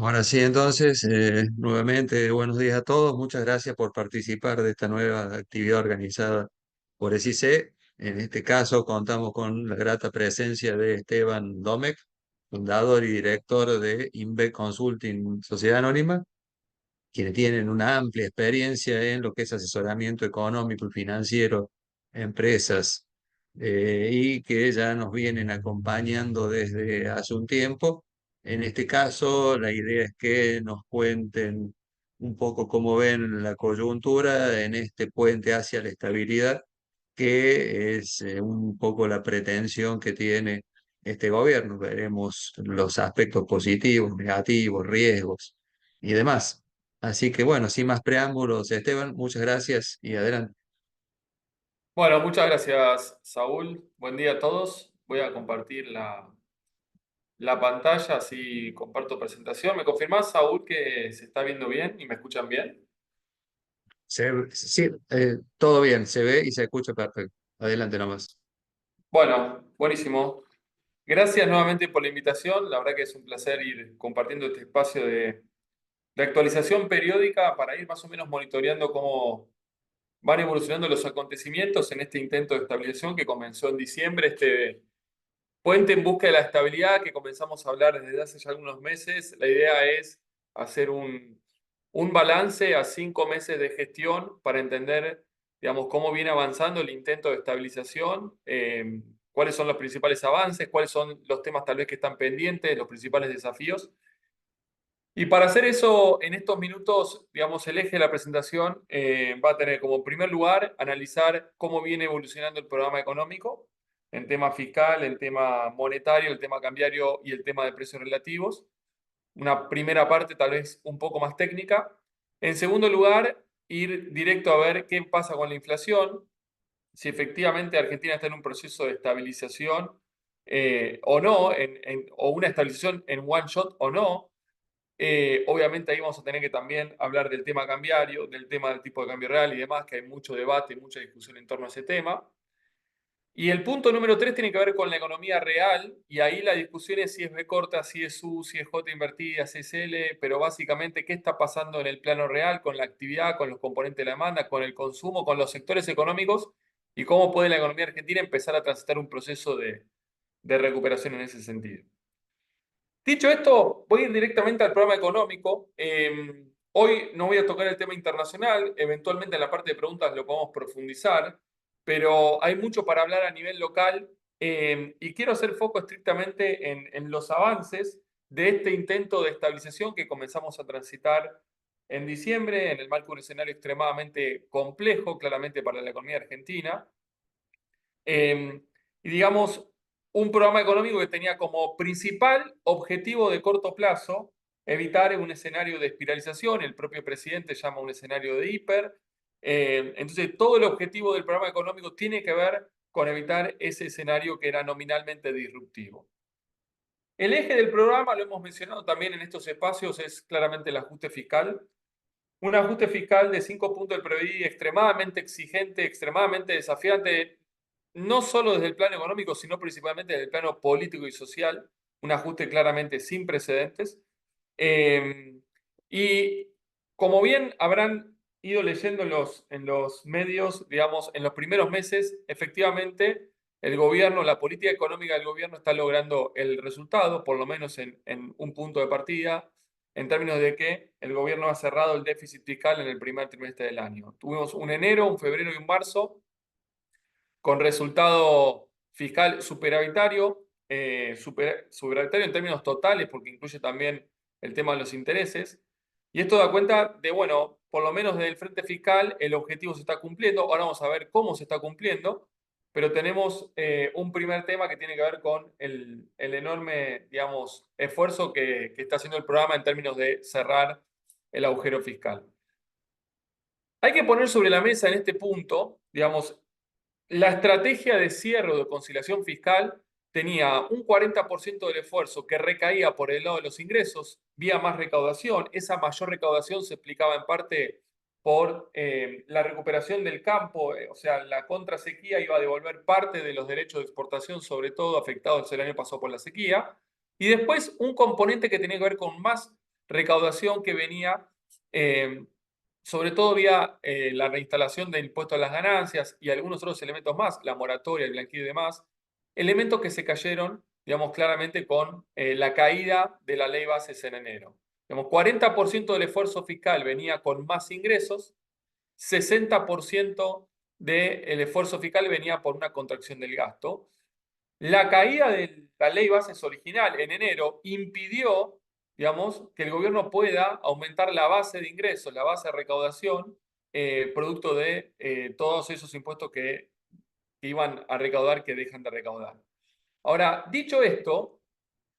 Ahora sí, entonces, nuevamente, buenos días a todos. Muchas gracias por participar de esta nueva actividad organizada por SIC. En este caso, contamos con la grata presencia de Esteban Domecq, fundador y director de Inve Consulting Sociedad Anónima, quienes tienen una amplia experiencia en lo que es asesoramiento económico y financiero a empresas, y que ya nos vienen acompañando desde hace un tiempo. En este caso, la idea es que nos cuenten un poco cómo ven la coyuntura en este puente hacia la estabilidad, que es un poco la pretensión que tiene este gobierno. Veremos los aspectos positivos, negativos, riesgos y demás. Así que bueno, sin más preámbulos, Esteban, muchas gracias y adelante. Bueno, muchas gracias, Saúl. Buen día a todos. Voy a compartir la pantalla, así comparto presentación. ¿Me confirmás, Saúl, que se está viendo bien y me escuchan bien? Sí, todo bien, se ve y se escucha perfecto. Adelante nomás. Bueno, buenísimo. Gracias nuevamente por la invitación. La verdad que es un placer ir compartiendo este espacio de actualización periódica para ir más o menos monitoreando cómo van evolucionando los acontecimientos en este intento de estabilización que comenzó en diciembre, este puente en busca de la estabilidad que comenzamos a hablar desde hace ya algunos meses. La idea es hacer un balance a 5 meses de gestión para entender, digamos, cómo viene avanzando el intento de estabilización, cuáles son los principales avances, cuáles son los temas tal vez que están pendientes, los principales desafíos. Y para hacer eso, en estos minutos, digamos, el eje de la presentación va a tener como primer lugar analizar cómo viene evolucionando el programa económico en tema fiscal, el tema monetario, el tema cambiario y el tema de precios relativos. Una primera parte tal vez un poco más técnica. En segundo lugar, ir directo a ver qué pasa con la inflación, si efectivamente Argentina está en un proceso de estabilización o no, o una estabilización en one shot o no. Obviamente ahí vamos a tener que también hablar del tema cambiario, del tema del tipo de cambio real y demás, que hay mucho debate, mucha discusión en torno a ese tema. Y el punto número 3 tiene que ver con la economía real, y ahí la discusión es si es B corta, si es U, si es J invertida, si es L, pero básicamente qué está pasando en el plano real con la actividad, con los componentes de la demanda, con el consumo, con los sectores económicos, y cómo puede la economía argentina empezar a transitar un proceso de recuperación en ese sentido. Dicho esto, voy a ir directamente al programa económico. Hoy no voy a tocar el tema internacional, eventualmente en la parte de preguntas lo podemos profundizar, pero hay mucho para hablar a nivel local, y quiero hacer foco estrictamente en los avances de este intento de estabilización que comenzamos a transitar en diciembre, en el marco de un escenario extremadamente complejo, claramente para la economía argentina. Y digamos, un programa económico que tenía como principal objetivo de corto plazo evitar un escenario de espiralización, el propio presidente llama un escenario de hiper. Entonces, todo el objetivo del programa económico tiene que ver con evitar ese escenario que era nominalmente disruptivo. El eje del programa, lo hemos mencionado también en estos espacios, es claramente el ajuste fiscal. Un ajuste fiscal de 5 puntos del PBI extremadamente exigente, extremadamente desafiante, no solo desde el plano económico, sino principalmente desde el plano político y social. Un ajuste claramente sin precedentes. Eh, y como bien habrán ido leyendo en los medios, digamos, en los primeros meses, efectivamente, el gobierno, la política económica del gobierno está logrando el resultado, por lo menos en un punto de partida, en términos de que el gobierno ha cerrado el déficit fiscal en el primer trimestre del año. Tuvimos un enero, un febrero y un marzo con resultado fiscal superavitario, superavitario en términos totales, porque incluye también el tema de los intereses. Y esto da cuenta de, bueno, por lo menos desde el frente fiscal, el objetivo se está cumpliendo. Ahora vamos a ver cómo se está cumpliendo, pero tenemos un primer tema que tiene que ver con el enorme, digamos, esfuerzo que está haciendo el programa en términos de cerrar el agujero fiscal. Hay que poner sobre la mesa en este punto, digamos, la estrategia de cierre o de conciliación fiscal tenía un 40% del esfuerzo que recaía por el lado de los ingresos, vía más recaudación. Esa mayor recaudación se explicaba en parte por la recuperación del campo, o sea, la contrasequía iba a devolver parte de los derechos de exportación, sobre todo afectados el año pasado por la sequía. Y después un componente que tenía que ver con más recaudación que venía, sobre todo vía la reinstalación del impuesto a las ganancias y algunos otros elementos más, la moratoria, el blanqueo y demás, elementos que se cayeron, digamos, claramente con la caída de la ley bases en enero. Digamos, 40% del esfuerzo fiscal venía con más ingresos, 60% del esfuerzo fiscal venía por una contracción del gasto. La caída de la ley bases original en enero impidió, digamos, que el gobierno pueda aumentar la base de ingresos, la base de recaudación, producto de todos esos impuestos que iban a recaudar que dejan de recaudar. Ahora, dicho esto,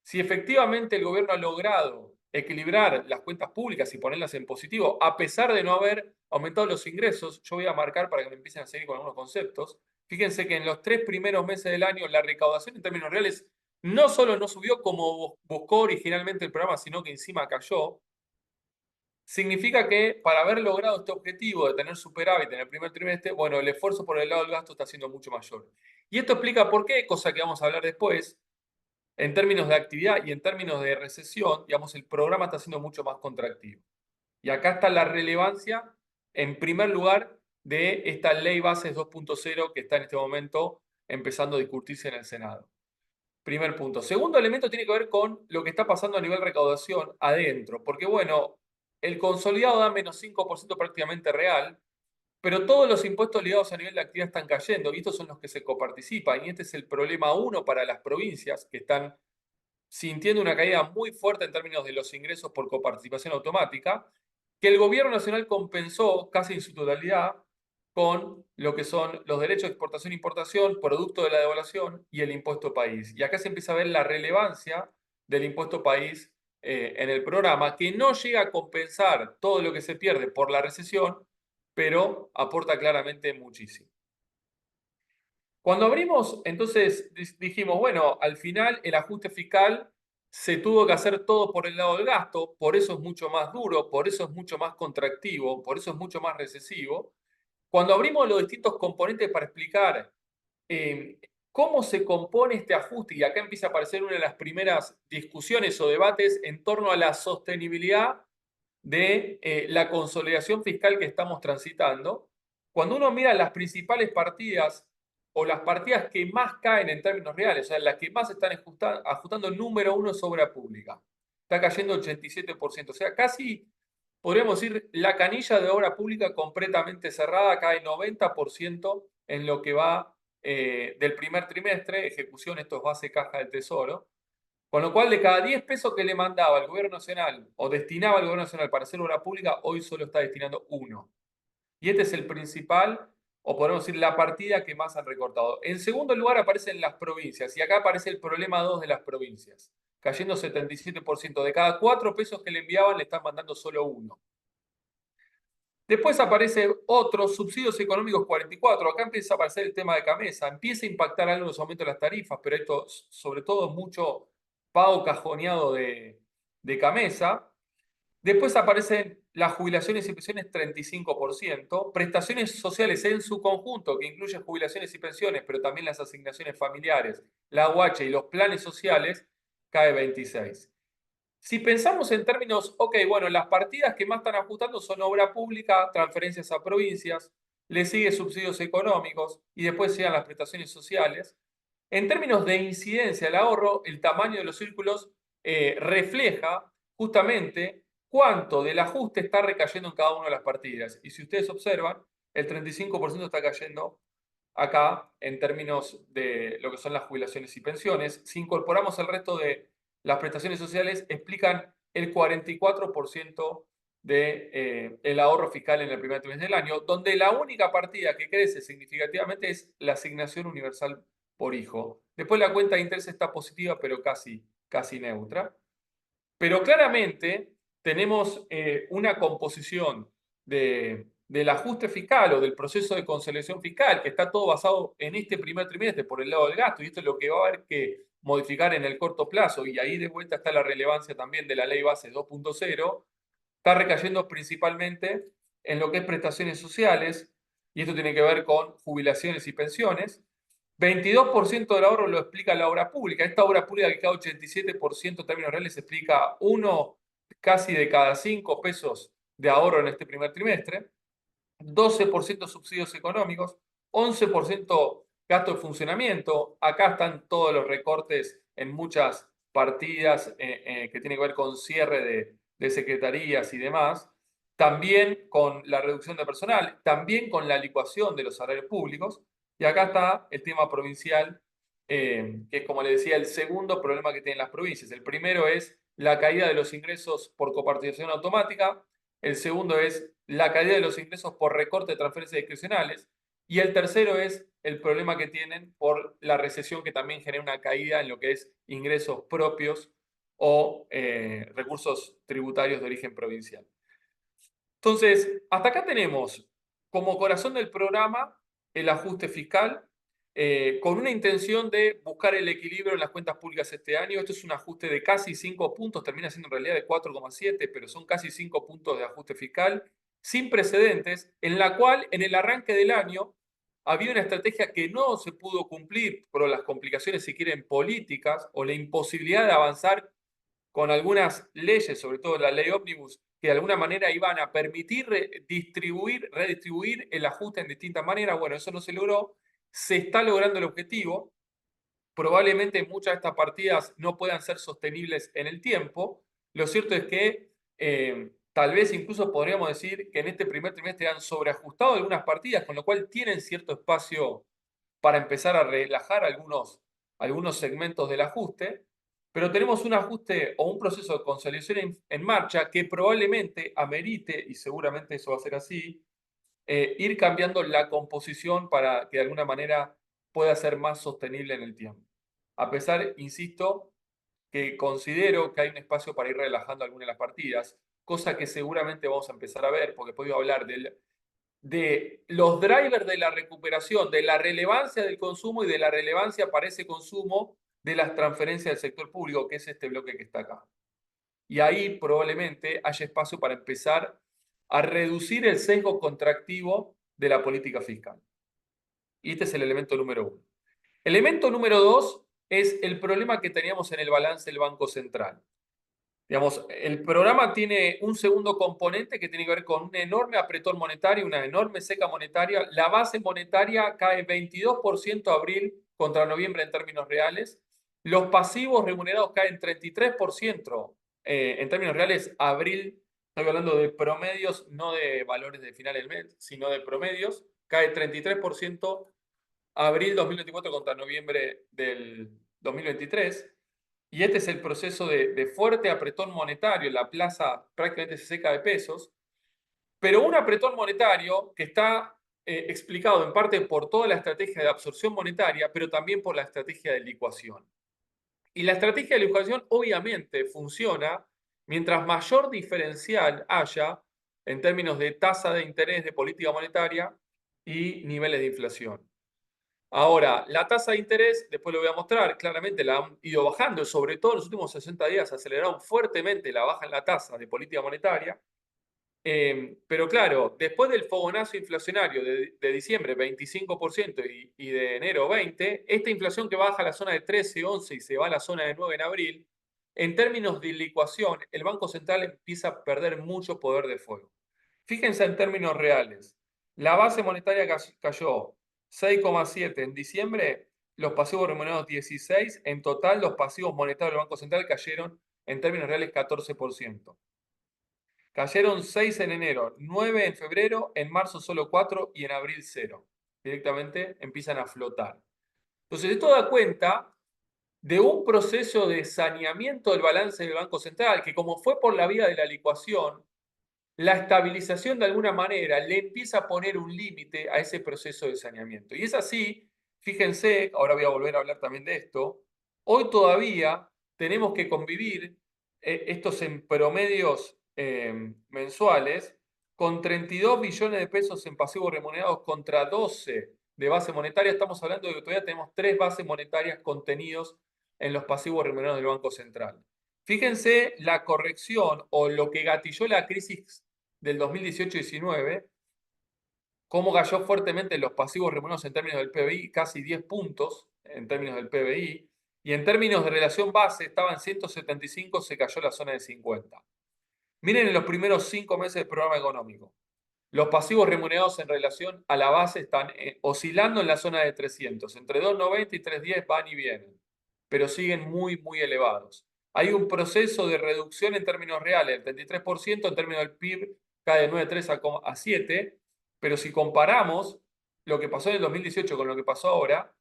si efectivamente el gobierno ha logrado equilibrar las cuentas públicas y ponerlas en positivo, a pesar de no haber aumentado los ingresos, yo voy a marcar para que me empiecen a seguir con algunos conceptos. Fíjense que en los 3 primeros meses del año la recaudación en términos reales no solo no subió como buscó originalmente el programa, sino que encima cayó. Significa que para haber logrado este objetivo de tener superávit en el primer trimestre, bueno, el esfuerzo por el lado del gasto está siendo mucho mayor. Y esto explica por qué, cosa que vamos a hablar después, en términos de actividad y en términos de recesión, digamos, el programa está siendo mucho más contractivo. Y acá está la relevancia, en primer lugar, de esta ley bases 2.0 que está en este momento empezando a discutirse en el Senado. Primer punto. Segundo elemento tiene que ver con lo que está pasando a nivel recaudación adentro, porque bueno, el consolidado da menos 5% prácticamente real, pero todos los impuestos ligados a nivel de actividad están cayendo y estos son los que se coparticipan. Y este es el problema uno para las provincias que están sintiendo una caída muy fuerte en términos de los ingresos por coparticipación automática, que el gobierno nacional compensó casi en su totalidad con lo que son los derechos de exportación e importación, producto de la devaluación y el impuesto país. Y acá se empieza a ver la relevancia del impuesto país en el programa, que no llega a compensar todo lo que se pierde por la recesión, pero aporta claramente muchísimo. Cuando abrimos, entonces dijimos, bueno, al final el ajuste fiscal se tuvo que hacer todo por el lado del gasto, por eso es mucho más duro, por eso es mucho más contractivo, por eso es mucho más recesivo. Cuando abrimos los distintos componentes para explicar cómo se compone este ajuste, y acá empieza a aparecer una de las primeras discusiones o debates en torno a la sostenibilidad de la consolidación fiscal que estamos transitando, cuando uno mira las principales partidas o las partidas que más caen en términos reales, o sea, las que más están ajustando número uno es obra pública. Está cayendo 87%, o sea, casi podríamos decir la canilla de obra pública completamente cerrada, cae 90% en lo que va del primer trimestre, ejecución, esto es base caja del Tesoro. Con lo cual, de cada 10 pesos que le mandaba el gobierno nacional o destinaba el gobierno nacional para hacer obra pública, hoy solo está destinando uno. Y este es el principal, o podemos decir, la partida que más han recortado. En segundo lugar aparecen las provincias, y acá aparece el problema 2 de las provincias, cayendo 77%. De cada 4 pesos que le enviaban, le están mandando solo uno. Después aparece otros subsidios económicos 44. Acá empieza a aparecer el tema de Camesa. Empieza a impactar algo los aumentos de las tarifas, pero esto sobre todo mucho pago cajoneado de Camesa. Después aparecen las jubilaciones y pensiones 35%, prestaciones sociales en su conjunto, que incluye jubilaciones y pensiones, pero también las asignaciones familiares, la UH y los planes sociales, cae 26%. Si pensamos en términos, ok, bueno, las partidas que más están ajustando son obra pública, transferencias a provincias, le sigue subsidios económicos y después llegan las prestaciones sociales. En términos de incidencia, el ahorro, el tamaño de los círculos refleja justamente cuánto del ajuste está recayendo en cada una de las partidas. Y si ustedes observan, el 35% está cayendo acá en términos de lo que son las jubilaciones y pensiones. Si incorporamos el resto de las prestaciones sociales, explican el 44% de, el ahorro fiscal en el primer trimestre del año, donde la única partida que crece significativamente es la asignación universal por hijo. Después la cuenta de interés está positiva, pero casi neutra. Pero claramente tenemos una composición del ajuste fiscal o del proceso de consolidación fiscal, que está todo basado en este primer trimestre por el lado del gasto, y esto es lo que va a haber que modificar en el corto plazo, y ahí de vuelta está la relevancia también de la ley base 2.0, está recayendo principalmente en lo que es prestaciones sociales, y esto tiene que ver con jubilaciones y pensiones. 22% del ahorro lo explica la obra pública. Esta obra pública que queda 87% en términos reales explica, uno, casi de cada 5 pesos de ahorro en este primer trimestre, 12% subsidios económicos, 11% gasto de funcionamiento. Acá están todos los recortes en muchas partidas que tienen que ver con cierre de secretarías y demás. También con la reducción de personal, también con la licuación de los salarios públicos. Y acá está el tema provincial, que es, como le decía, el segundo problema que tienen las provincias. El primero es la caída de los ingresos por coparticipación automática. El segundo es la caída de los ingresos por recorte de transferencias discrecionales. Y el tercero es el problema que tienen por la recesión, que también genera una caída en lo que es ingresos propios o recursos tributarios de origen provincial. Entonces, hasta acá tenemos como corazón del programa el ajuste fiscal, con una intención de buscar el equilibrio en las cuentas públicas este año. Esto es un ajuste de casi 5 puntos, termina siendo en realidad de 4,7, pero son casi 5 puntos de ajuste fiscal sin precedentes, en la cual en el arranque del año había una estrategia que no se pudo cumplir por las complicaciones, si quieren, políticas o la imposibilidad de avanzar con algunas leyes, sobre todo la ley ómnibus, que de alguna manera iban a permitir redistribuir el ajuste en distintas maneras. Bueno, eso no se logró. Se está logrando el objetivo. Probablemente muchas de estas partidas no puedan ser sostenibles en el tiempo. Lo cierto es que tal vez incluso podríamos decir que en este primer trimestre han sobreajustado algunas partidas, con lo cual tienen cierto espacio para empezar a relajar algunos segmentos del ajuste, pero tenemos un ajuste o un proceso de consolidación en marcha que probablemente amerite, y seguramente eso va a ser así, ir cambiando la composición para que de alguna manera pueda ser más sostenible en el tiempo. A pesar, insisto, que considero que hay un espacio para ir relajando algunas de las partidas, cosa que seguramente vamos a empezar a ver, porque he podido hablar de los drivers de la recuperación, de la relevancia del consumo y de la relevancia para ese consumo de las transferencias del sector público, que es este bloque que está acá. Y ahí probablemente haya espacio para empezar a reducir el sesgo contractivo de la política fiscal. Y este es el elemento número 1. Elemento número 2 es el problema que teníamos en el balance del Banco Central. Digamos, el programa tiene un segundo componente que tiene que ver con un enorme apretón monetario, una enorme seca monetaria. La base monetaria cae 22% abril contra noviembre en términos reales. Los pasivos remunerados caen 33% en términos reales abril. Estoy hablando de promedios, no de valores de final del mes, sino de promedios. Cae 33% abril 2024 contra noviembre del 2023. Y este es el proceso de fuerte apretón monetario. La plaza prácticamente se seca de pesos, pero un apretón monetario que está explicado en parte por toda la estrategia de absorción monetaria, pero también por la estrategia de licuación. Y la estrategia de licuación obviamente funciona mientras mayor diferencial haya en términos de tasa de interés de política monetaria y niveles de inflación. Ahora, la tasa de interés, después lo voy a mostrar, claramente la han ido bajando, sobre todo en los últimos 60 días aceleraron fuertemente la baja en la tasa de política monetaria. Pero claro, después del fogonazo inflacionario de diciembre, 25%, y de enero 20%, esta inflación que baja a la zona de 13, 11 y se va a la zona de 9 en abril, en términos de licuación, el Banco Central empieza a perder mucho poder de fuego. Fíjense en términos reales. La base monetaria cayó 6,7 en diciembre, los pasivos remunerados 16, en total los pasivos monetarios del Banco Central cayeron en términos reales 14%. Cayeron 6 en enero, 9 en febrero, en marzo solo 4 y en abril 0. Directamente empiezan a flotar. Entonces, esto da cuenta de un proceso de saneamiento del balance del Banco Central, que como fue por la vía de la licuación, la estabilización de alguna manera le empieza a poner un límite a ese proceso de saneamiento. Y es así, fíjense, ahora voy a volver a hablar también de esto, hoy todavía tenemos que convivir estos en promedios mensuales con 32 billones de pesos en pasivos remunerados contra 12 de base monetaria. Estamos hablando de que todavía tenemos 3 bases monetarias contenidos en los pasivos remunerados del Banco Central. Fíjense la corrección o lo que gatilló la crisis del 2018-19, cómo cayó fuertemente los pasivos remunerados en términos del PBI, casi 10 puntos en términos del PBI, y en términos de relación base estaba en 175, se cayó a la zona de 50. Miren en los primeros 5 meses del programa económico. Los pasivos remunerados en relación a la base están oscilando en la zona de 300. Entre 2,90 y 3,10 van y vienen, pero siguen muy, muy elevados. Hay un proceso de reducción en términos reales, el 33%, en términos del PIB cae de 9,3 a 7, pero si comparamos lo que pasó en el 2018 con lo que pasó ahora,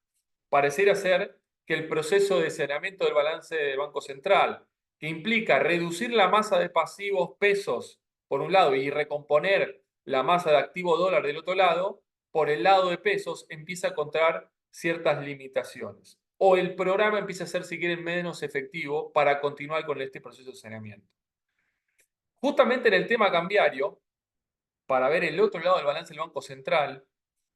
pareciera ser que el proceso de saneamiento del balance del Banco Central, que implica reducir la masa de pasivos pesos por un lado y recomponer la masa de activo dólar del otro lado, por el lado de pesos empieza a encontrar ciertas limitaciones. O el programa empieza a ser, si quieren, menos efectivo para continuar con este proceso de saneamiento. Justamente en el tema cambiario, para ver el otro lado del balance del Banco Central,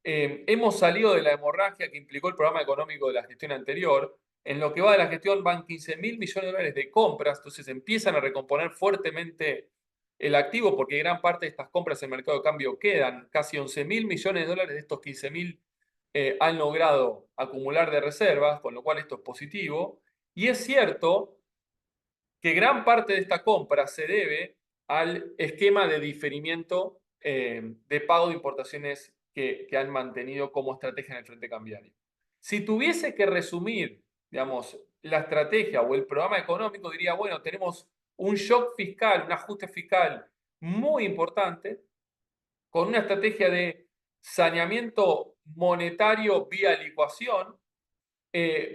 hemos salido de la hemorragia que implicó el programa económico de la gestión anterior. En lo que va de la gestión van 15.000 millones de dólares de compras, entonces empiezan a recomponer fuertemente el activo porque gran parte de estas compras en el mercado de cambio quedan. Casi 11.000 millones de dólares de estos 15.000 han logrado acumular de reservas, con lo cual esto es positivo. Y es cierto que gran parte de esta compra se debe al esquema de diferimiento de pago de importaciones que han mantenido como estrategia en el frente cambiario. Si tuviese que resumir, digamos, la estrategia o el programa económico, diría, bueno, tenemos un shock fiscal, un ajuste fiscal muy importante, con una estrategia de saneamiento monetario vía licuación,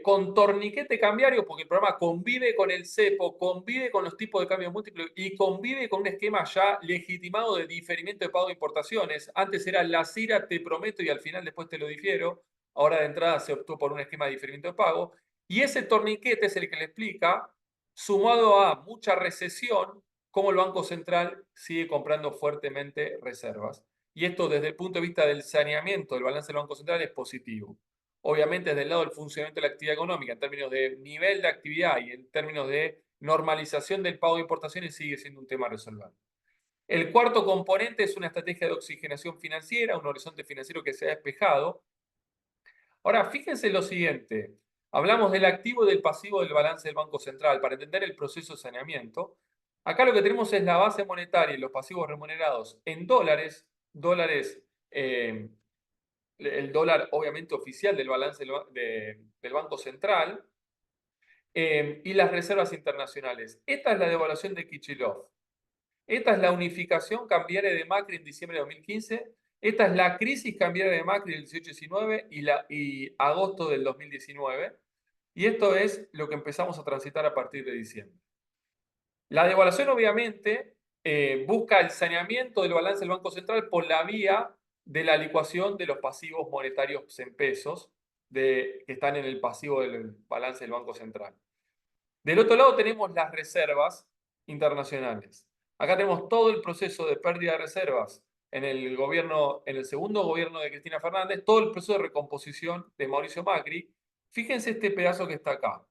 con torniquete cambiario, porque el programa convive con el cepo, convive con los tipos de cambio múltiples y convive con un esquema ya legitimado de diferimiento de pago de importaciones. Antes era la CIRA, te prometo, y al final después te lo difiero. Ahora de entrada se optó por un esquema de diferimiento de pago. Y ese torniquete es el que le explica, sumado a mucha recesión, cómo el Banco Central sigue comprando fuertemente reservas. Y esto desde el punto de vista del saneamiento del balance del Banco Central es positivo. Obviamente desde el lado del funcionamiento de la actividad económica, en términos de nivel de actividad y en términos de normalización del pago de importaciones, sigue siendo un tema a resolver. El cuarto componente es una estrategia de oxigenación financiera, un horizonte financiero que se ha despejado. Ahora, fíjense lo siguiente. Hablamos del activo y del pasivo del balance del Banco Central para entender el proceso de saneamiento. Acá lo que tenemos es la base monetaria y los pasivos remunerados en dólares, el dólar obviamente oficial del balance del Banco Central, y las reservas internacionales. Esta es la devaluación de Kichilov. Esta es la unificación cambiaria de Macri en diciembre de 2015. Esta es la crisis cambiaria de Macri del 18-19 y agosto del 2019. Y esto es lo que empezamos a transitar a partir de diciembre. La devaluación obviamente busca el saneamiento del balance del Banco Central por la vía de la licuación de los pasivos monetarios en pesos que están en el pasivo del balance del Banco Central. Del otro lado tenemos las reservas internacionales. Acá tenemos todo el proceso de pérdida de reservas en el gobierno, en el segundo gobierno de Cristina Fernández, todo el proceso de recomposición de Mauricio Macri. Fíjense este pedazo que está acá,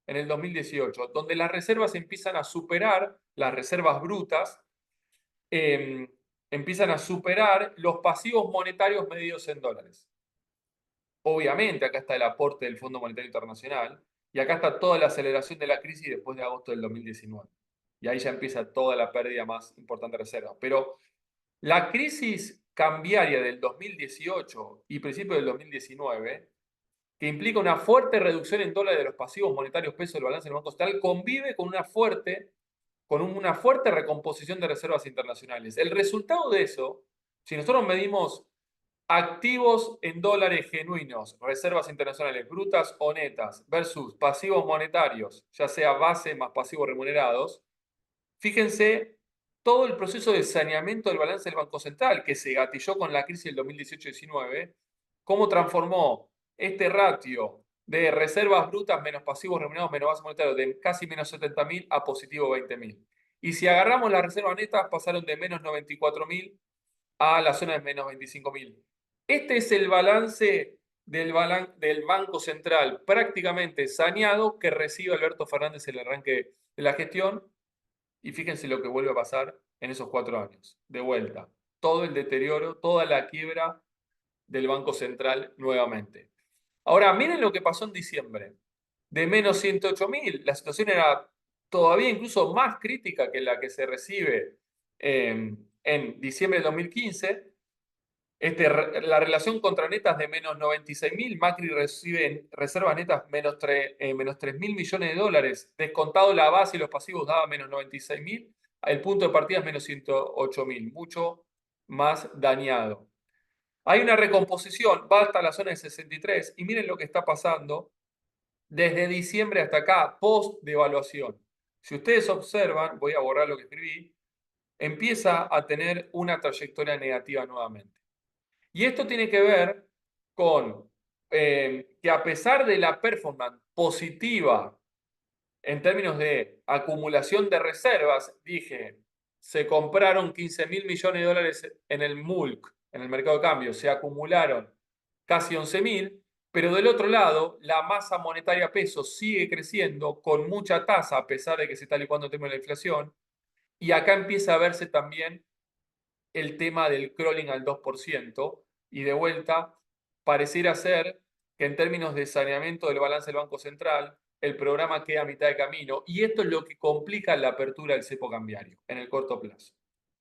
en el 2018, donde las reservas empiezan a superar, las reservas brutas, empiezan a superar los pasivos monetarios medidos en dólares. Obviamente, acá está el aporte del Fondo Monetario Internacional y acá está toda la aceleración de la crisis después de agosto del 2019. Y ahí ya empieza toda la pérdida más importante de reservas. Pero la crisis cambiaria del 2018 y principio del 2019, que implica una fuerte reducción en dólares de los pasivos monetarios peso del balance del Banco Central, convive con una fuerte recomposición de reservas internacionales. El resultado de eso, si nosotros medimos activos en dólares genuinos, reservas internacionales brutas o netas, versus pasivos monetarios, ya sea base más pasivos remunerados, fíjense todo el proceso de saneamiento del balance del Banco Central que se gatilló con la crisis del 2018-19, cómo transformó este ratio de reservas brutas menos pasivos remunerados menos base monetaria de casi menos 70.000 a positivo 20.000. Y si agarramos las reservas netas, pasaron de menos 94.000 a la zona de menos 25.000. Este es el balance del Banco Central prácticamente saneado que recibe Alberto Fernández en el arranque de la gestión. Y fíjense lo que vuelve a pasar en esos 4 años. De vuelta, todo el deterioro, toda la quiebra del Banco Central nuevamente. Ahora, miren lo que pasó en diciembre. De menos 108.000, la situación era todavía incluso más crítica que la que se recibe en diciembre del 2015. La relación contra netas de menos 96.000, Macri recibe reservas netas menos 3.000 millones de dólares, descontado la base y los pasivos daba menos 96.000, el punto de partida es menos 108.000, mucho más dañado. Hay una recomposición, va hasta la zona de 63 y miren lo que está pasando desde diciembre hasta acá, post devaluación. Si ustedes observan, voy a borrar lo que escribí, empieza a tener una trayectoria negativa nuevamente. Y esto tiene que ver con que a pesar de la performance positiva en términos de acumulación de reservas, dije, se compraron 15.000 millones de dólares en el MULC, en el mercado de cambio, se acumularon casi 11.000, pero del otro lado, la masa monetaria peso sigue creciendo con mucha tasa, a pesar de que se está licuando el tema de la inflación, y acá empieza a verse también el tema del crawling al 2%, y de vuelta, pareciera ser que en términos de saneamiento del balance del Banco Central, el programa queda a mitad de camino, y esto es lo que complica la apertura del cepo cambiario en el corto plazo.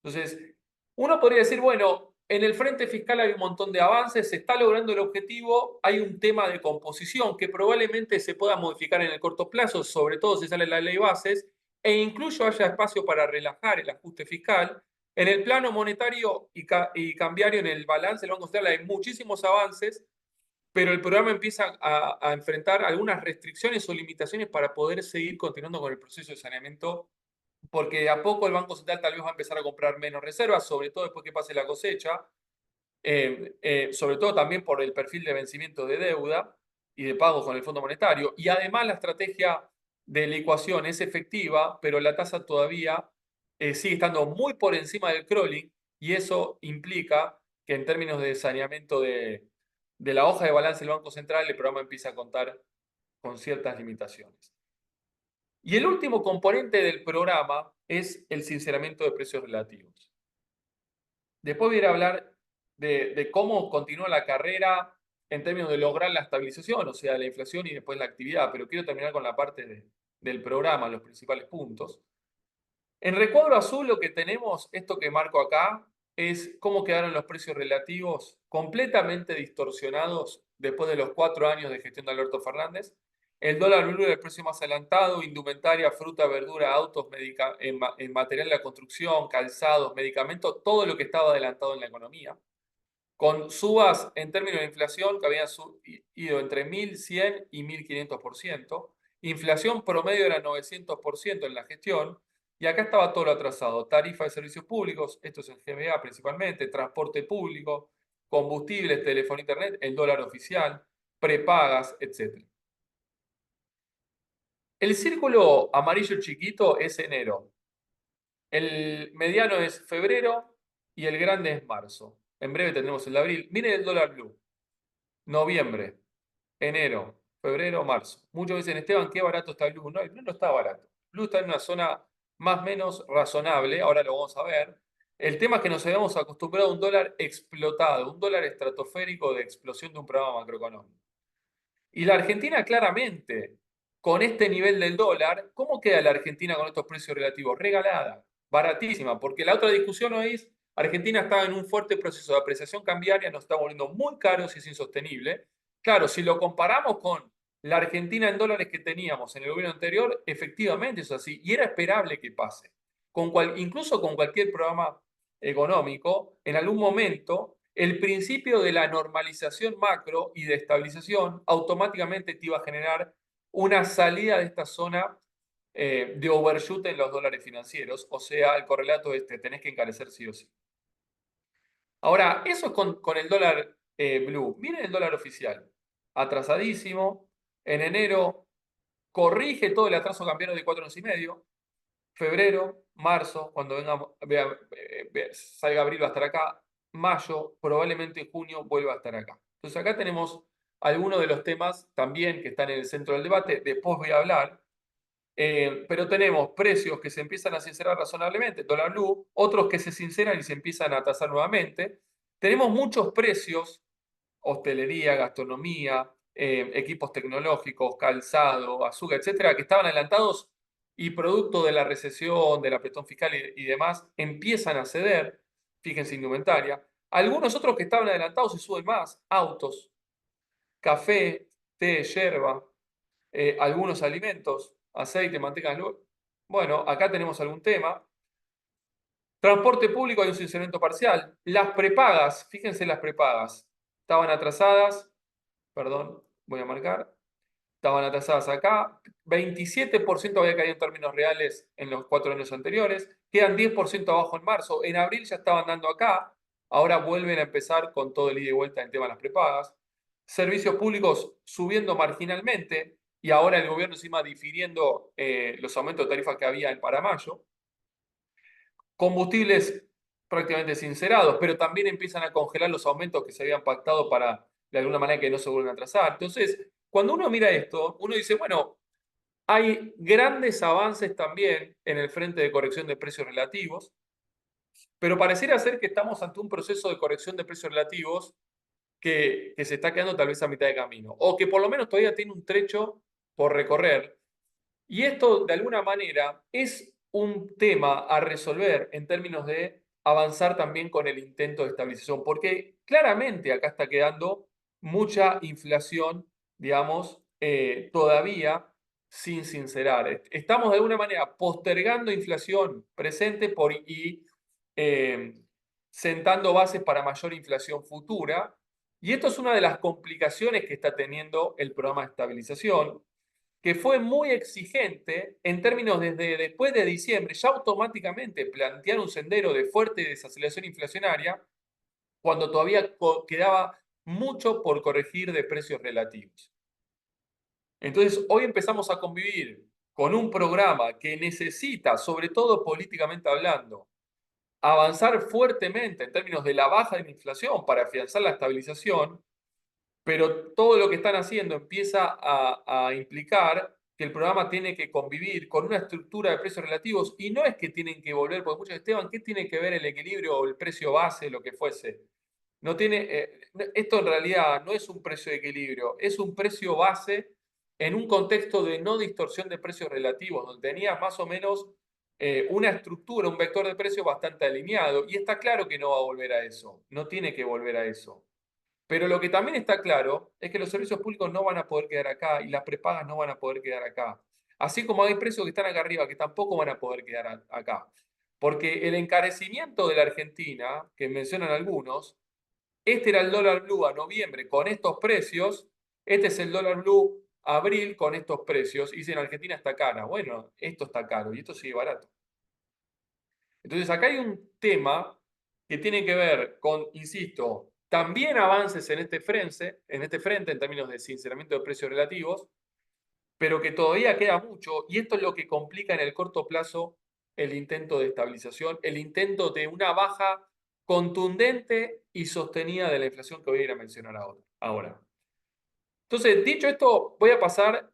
Entonces, uno podría decir, bueno, en el frente fiscal hay un montón de avances, se está logrando el objetivo, hay un tema de composición que probablemente se pueda modificar en el corto plazo, sobre todo si sale la ley bases, e incluso haya espacio para relajar el ajuste fiscal. En el plano monetario y cambiario, en el balance del Banco Central hay muchísimos avances, pero el programa empieza a enfrentar algunas restricciones o limitaciones para poder seguir continuando con el proceso de saneamiento, porque de a poco el Banco Central tal vez va a empezar a comprar menos reservas, sobre todo después que pase la cosecha, sobre todo también por el perfil de vencimiento de deuda y de pagos con el Fondo Monetario. Y además la estrategia de la ecuación es efectiva, pero la tasa todavía sigue estando muy por encima del crawling, y eso implica que en términos de saneamiento de la hoja de balance del Banco Central, el programa empieza a contar con ciertas limitaciones. Y el último componente del programa es el sinceramiento de precios relativos. Después voy a ir a hablar de cómo continúa la carrera en términos de lograr la estabilización, o sea, la inflación y después la actividad, pero quiero terminar con la parte del programa, los principales puntos. En recuadro azul lo que tenemos, esto que marco acá, es cómo quedaron los precios relativos completamente distorsionados después de los 4 años de gestión de Alberto Fernández. El dólar blue era el precio más adelantado, indumentaria, fruta, verdura, autos, en material de la construcción, calzados, medicamentos, todo lo que estaba adelantado en la economía. Con subas en términos de inflación que habían ido entre 1.100 y 1.500%. Inflación promedio era 900% en la gestión. Y acá estaba todo lo atrasado. Tarifa de servicios públicos, esto es el GBA principalmente, transporte público, combustibles, teléfono, internet, el dólar oficial, prepagas, etc. El círculo amarillo chiquito es enero. El mediano es febrero y el grande es marzo. En breve tendremos el de abril. Miren el dólar blue. Noviembre, enero, febrero, marzo. Muchos dicen, Esteban, qué barato está el blue. No, el blue no está barato. El blue está en una zona más o menos razonable, ahora lo vamos a ver. El tema es que nos habíamos acostumbrado a un dólar explotado, un dólar estratosférico de explosión de un programa macroeconómico. Y la Argentina claramente, con este nivel del dólar, ¿cómo queda la Argentina con estos precios relativos? Regalada, baratísima, porque la otra discusión hoy es, Argentina está en un fuerte proceso de apreciación cambiaria, nos está volviendo muy caro y es insostenible. Claro, si lo comparamos con la Argentina en dólares que teníamos en el gobierno anterior, efectivamente es así, y era esperable que pase. Incluso con cualquier programa económico, en algún momento el principio de la normalización macro y de estabilización automáticamente te iba a generar una salida de esta zona de overshoot en los dólares financieros, o sea, el correlato es que tenés que encarecer sí o sí. Ahora, eso es con el dólar blue. Miren el dólar oficial, atrasadísimo. En enero corrige todo el atraso cambiario de 4,5 años. Febrero, marzo, cuando salga abril va a estar acá, mayo, probablemente junio vuelva a estar acá. Entonces acá tenemos algunos de los temas también que están en el centro del debate, después voy a hablar, pero tenemos precios que se empiezan a sincerar razonablemente, dólar blue, otros que se sinceran y se empiezan a tasar nuevamente. Tenemos muchos precios, hostelería, gastronomía, equipos tecnológicos, calzado, azúcar, etcétera, que estaban adelantados y producto de la recesión, del apretón fiscal y demás, empiezan a ceder, fíjense, indumentaria. Algunos otros que estaban adelantados se suben más, autos, café, té, yerba, algunos alimentos, aceite, manteca. Bueno, acá tenemos algún tema. Transporte público hay un sinceramiento parcial. Las prepagas, fíjense las prepagas, estaban atrasadas, perdón, voy a marcar, estaban atrasadas acá. 27% había caído en términos reales en los 4 años anteriores. Quedan 10% abajo en marzo. En abril ya estaban dando acá. Ahora vuelven a empezar con todo el ida y vuelta en tema de las prepagas. Servicios públicos subiendo marginalmente y ahora el gobierno encima difiriendo los aumentos de tarifas que había para mayo. Combustibles prácticamente sincerados, pero también empiezan a congelar los aumentos que se habían pactado para, de alguna manera, que no se vuelvan a atrasar. Entonces, cuando uno mira esto, uno dice, bueno, hay grandes avances también en el frente de corrección de precios relativos, pero pareciera ser que estamos ante un proceso de corrección de precios relativos que se está quedando tal vez a mitad de camino, o que por lo menos todavía tiene un trecho por recorrer. Y esto, de alguna manera, es un tema a resolver en términos de avanzar también con el intento de estabilización, porque claramente acá está quedando mucha inflación, digamos, todavía sin sincerar. Estamos de alguna manera postergando inflación presente y eh, sentando bases para mayor inflación futura. Y esto es una de las complicaciones que está teniendo el programa de estabilización, que fue muy exigente en términos desde después de diciembre, ya automáticamente plantear un sendero de fuerte desaceleración inflacionaria cuando todavía quedaba mucho por corregir de precios relativos. Entonces, hoy empezamos a convivir con un programa que necesita, sobre todo políticamente hablando, avanzar fuertemente en términos de la baja de la inflación para afianzar la estabilización, pero todo lo que están haciendo empieza a implicar que el programa tiene que convivir con una estructura de precios relativos y no es que tienen que volver, porque muchos, Esteban, ¿qué tiene que ver el equilibrio o el precio base, lo que fuese? No tiene, esto en realidad no es un precio de equilibrio, es un precio base en un contexto de no distorsión de precios relativos, donde tenías más o menos una estructura, un vector de precios bastante alineado, y está claro que no va a volver a eso, no tiene que volver a eso. Pero lo que también está claro es que los servicios públicos no van a poder quedar acá y las prepagas no van a poder quedar acá. Así como hay precios que están acá arriba que tampoco van a poder quedar acá. Porque el encarecimiento de la Argentina, que mencionan algunos, este era el dólar blue a noviembre con estos precios, este es el dólar blue a abril con estos precios, y dicen Argentina está cara. Bueno, esto está caro y esto sigue barato. Entonces acá hay un tema que tiene que ver con, insisto, también avances en este frente en términos de sinceramiento de precios relativos, pero que todavía queda mucho, y esto es lo que complica en el corto plazo el intento de estabilización, el intento de una baja contundente y sostenida de la inflación que voy a ir a mencionar ahora. Entonces, dicho esto, voy a pasar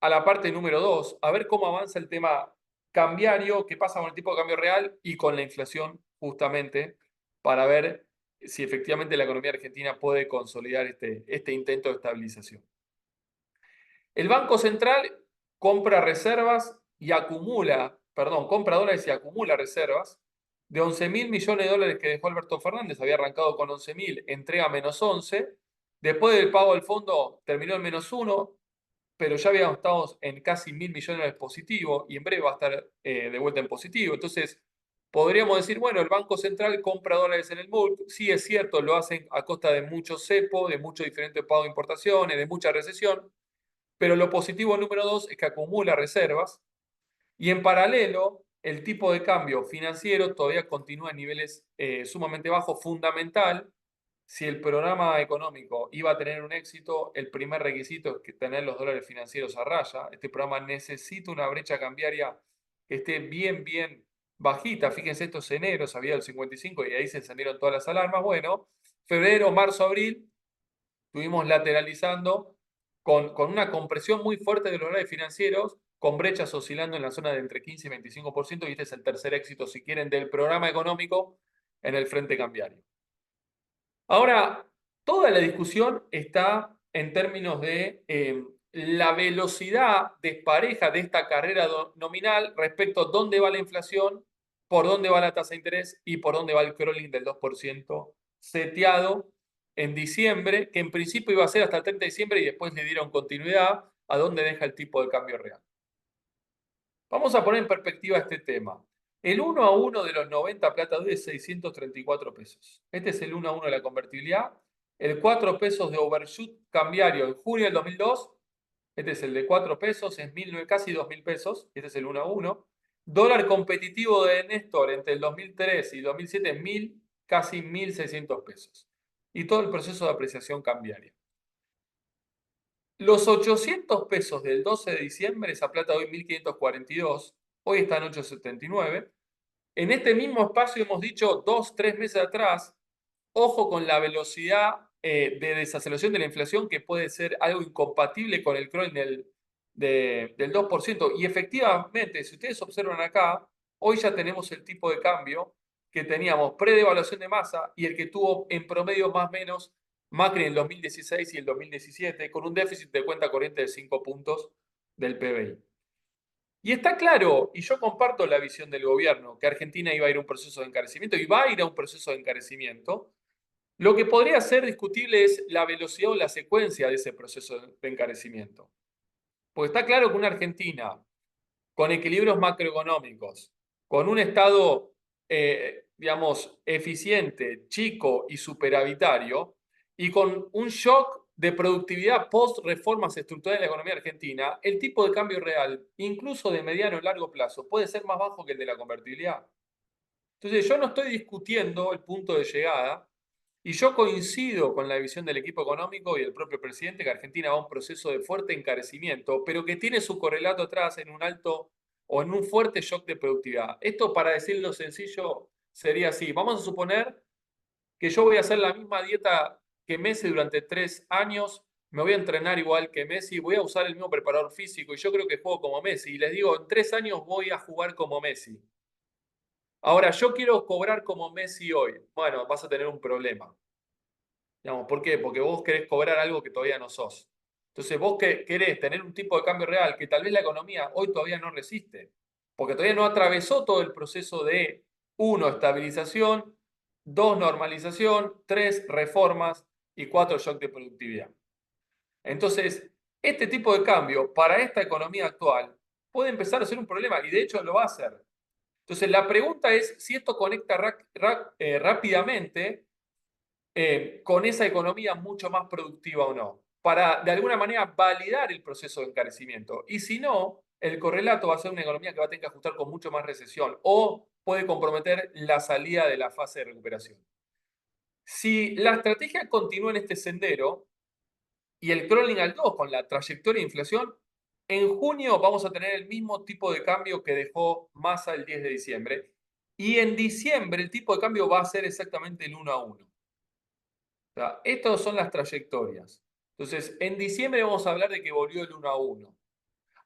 a la parte número 2, a ver cómo avanza el tema cambiario, qué pasa con el tipo de cambio real y con la inflación, justamente, para ver si efectivamente la economía argentina puede consolidar este intento de estabilización. El Banco Central compra reservas y acumula, perdón, compra dólares y acumula reservas de 11 mil millones de dólares que dejó Alberto Fernández, había arrancado con 11 mil, entrega menos 11, después del pago del fondo terminó en menos 1, pero ya habíamos estado en casi 1.000 millones positivo y en breve va a estar de vuelta en positivo. Entonces, podríamos decir, bueno, el Banco Central compra dólares en el MULC. Sí, es cierto, lo hacen a costa de mucho cepo, de mucho diferente pago de importaciones, de mucha recesión, pero lo positivo número 2 es que acumula reservas y en paralelo el tipo de cambio financiero todavía continúa en niveles sumamente bajos, fundamental. Si el programa económico iba a tener un éxito, el primer requisito es que tener los dólares financieros a raya. Este programa necesita una brecha cambiaria que esté bien, bien bajita. Fíjense, esto es enero, se había el 55 y ahí se encendieron todas las alarmas. Bueno, febrero, marzo, abril, estuvimos lateralizando con una compresión muy fuerte de los dólares financieros, con brechas oscilando en la zona de entre 15 y 25%, y este es el tercer éxito, si quieren, del programa económico en el frente cambiario. Ahora, toda la discusión está en términos de la velocidad despareja de esta carrera nominal respecto a dónde va la inflación, por dónde va la tasa de interés y por dónde va el crawling del 2% seteado en diciembre, que en principio iba a ser hasta el 30 de diciembre y después le dieron continuidad a dónde deja el tipo de cambio real. Vamos a poner en perspectiva este tema. El 1 a 1 de los 90 plata dura es 634 pesos. Este es el 1 a 1 de la convertibilidad. El 4 pesos de overshoot cambiario en junio del 2002. Este es el de 4 pesos, es casi 2.000 pesos. Este es el 1 a 1. Dólar competitivo de Néstor entre el 2003 y 2007, casi 1.600 pesos. Y todo el proceso de apreciación cambiaria. Los 800 pesos del 12 de diciembre, esa plata hoy 1.542, hoy está en 879. En este mismo espacio hemos dicho 2-3 meses atrás, ojo con la velocidad de desaceleración de la inflación, que puede ser algo incompatible con el crawling del 2%. Y efectivamente, si ustedes observan acá, hoy ya tenemos el tipo de cambio que teníamos pre-devaluación de masa y el que tuvo en promedio más o menos Macri en el 2016 y el 2017, con un déficit de cuenta corriente de 5 puntos del PBI. Y está claro, y yo comparto la visión del gobierno, que Argentina iba a ir a un proceso de encarecimiento y va a ir a un proceso de encarecimiento. Lo que podría ser discutible es la velocidad o la secuencia de ese proceso de encarecimiento. Porque está claro que una Argentina con equilibrios macroeconómicos, con un Estado, digamos, eficiente, chico y superavitario, y con un shock de productividad post reformas estructurales de la economía argentina, el tipo de cambio real, incluso de mediano y largo plazo, puede ser más bajo que el de la convertibilidad. Entonces, yo no estoy discutiendo el punto de llegada, y yo coincido con la visión del equipo económico y el propio presidente que Argentina va a un proceso de fuerte encarecimiento, pero que tiene su correlato atrás en un alto o en un fuerte shock de productividad. Esto, para decirlo sencillo, sería así. Vamos a suponer que yo voy a hacer la misma dieta que Messi durante 3 años, me voy a entrenar igual que Messi, voy a usar el mismo preparador físico y yo creo que juego como Messi. Y les digo, en 3 años voy a jugar como Messi. Ahora, yo quiero cobrar como Messi hoy. Bueno, vas a tener un problema. Digamos, ¿por qué? Porque vos querés cobrar algo que todavía no sos. Entonces, vos querés tener un tipo de cambio real que tal vez la economía hoy todavía no resiste, porque todavía no atravesó todo el proceso de, 1, estabilización, 2, normalización, 3, reformas y 4, shock de productividad. Entonces, este tipo de cambio para esta economía actual puede empezar a ser un problema y de hecho lo va a hacer. Entonces, la pregunta es si esto conecta rápidamente con esa economía mucho más productiva o no, para de alguna manera validar el proceso de encarecimiento. Y si no, el correlato va a ser una economía que va a tener que ajustar con mucho más recesión o puede comprometer la salida de la fase de recuperación. Si la estrategia continúa en este sendero y el crawling al 2 con la trayectoria de inflación, en junio vamos a tener el mismo tipo de cambio que dejó Massa el 10 de diciembre y en diciembre el tipo de cambio va a ser exactamente el 1 a 1. O sea, estas son las trayectorias. Entonces, en diciembre vamos a hablar de que volvió el 1 a 1.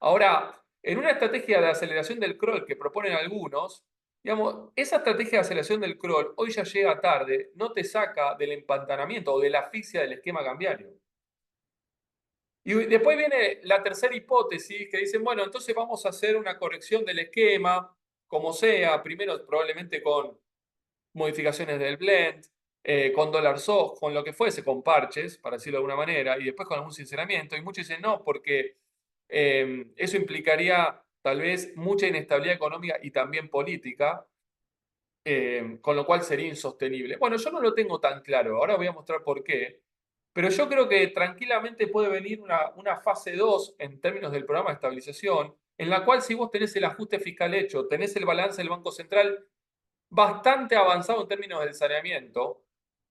Ahora, en una estrategia de aceleración del crawl que proponen algunos, digamos, esa estrategia de aceleración del crawl hoy ya llega tarde, no te saca del empantanamiento o de la asfixia del esquema cambiario. Y después viene la tercera hipótesis que dicen, bueno, entonces vamos a hacer una corrección del esquema, como sea, primero probablemente con modificaciones del blend, con dólar soft, con lo que fuese, con parches, para decirlo de alguna manera, y después con algún sinceramiento. Y muchos dicen no, porque eso implicaría tal vez mucha inestabilidad económica y también política, con lo cual sería insostenible. Bueno, yo no lo tengo tan claro, ahora voy a mostrar por qué, pero yo creo que tranquilamente puede venir una fase 2 en términos del programa de estabilización, en la cual si vos tenés el ajuste fiscal hecho, tenés el balance del Banco Central bastante avanzado en términos del saneamiento,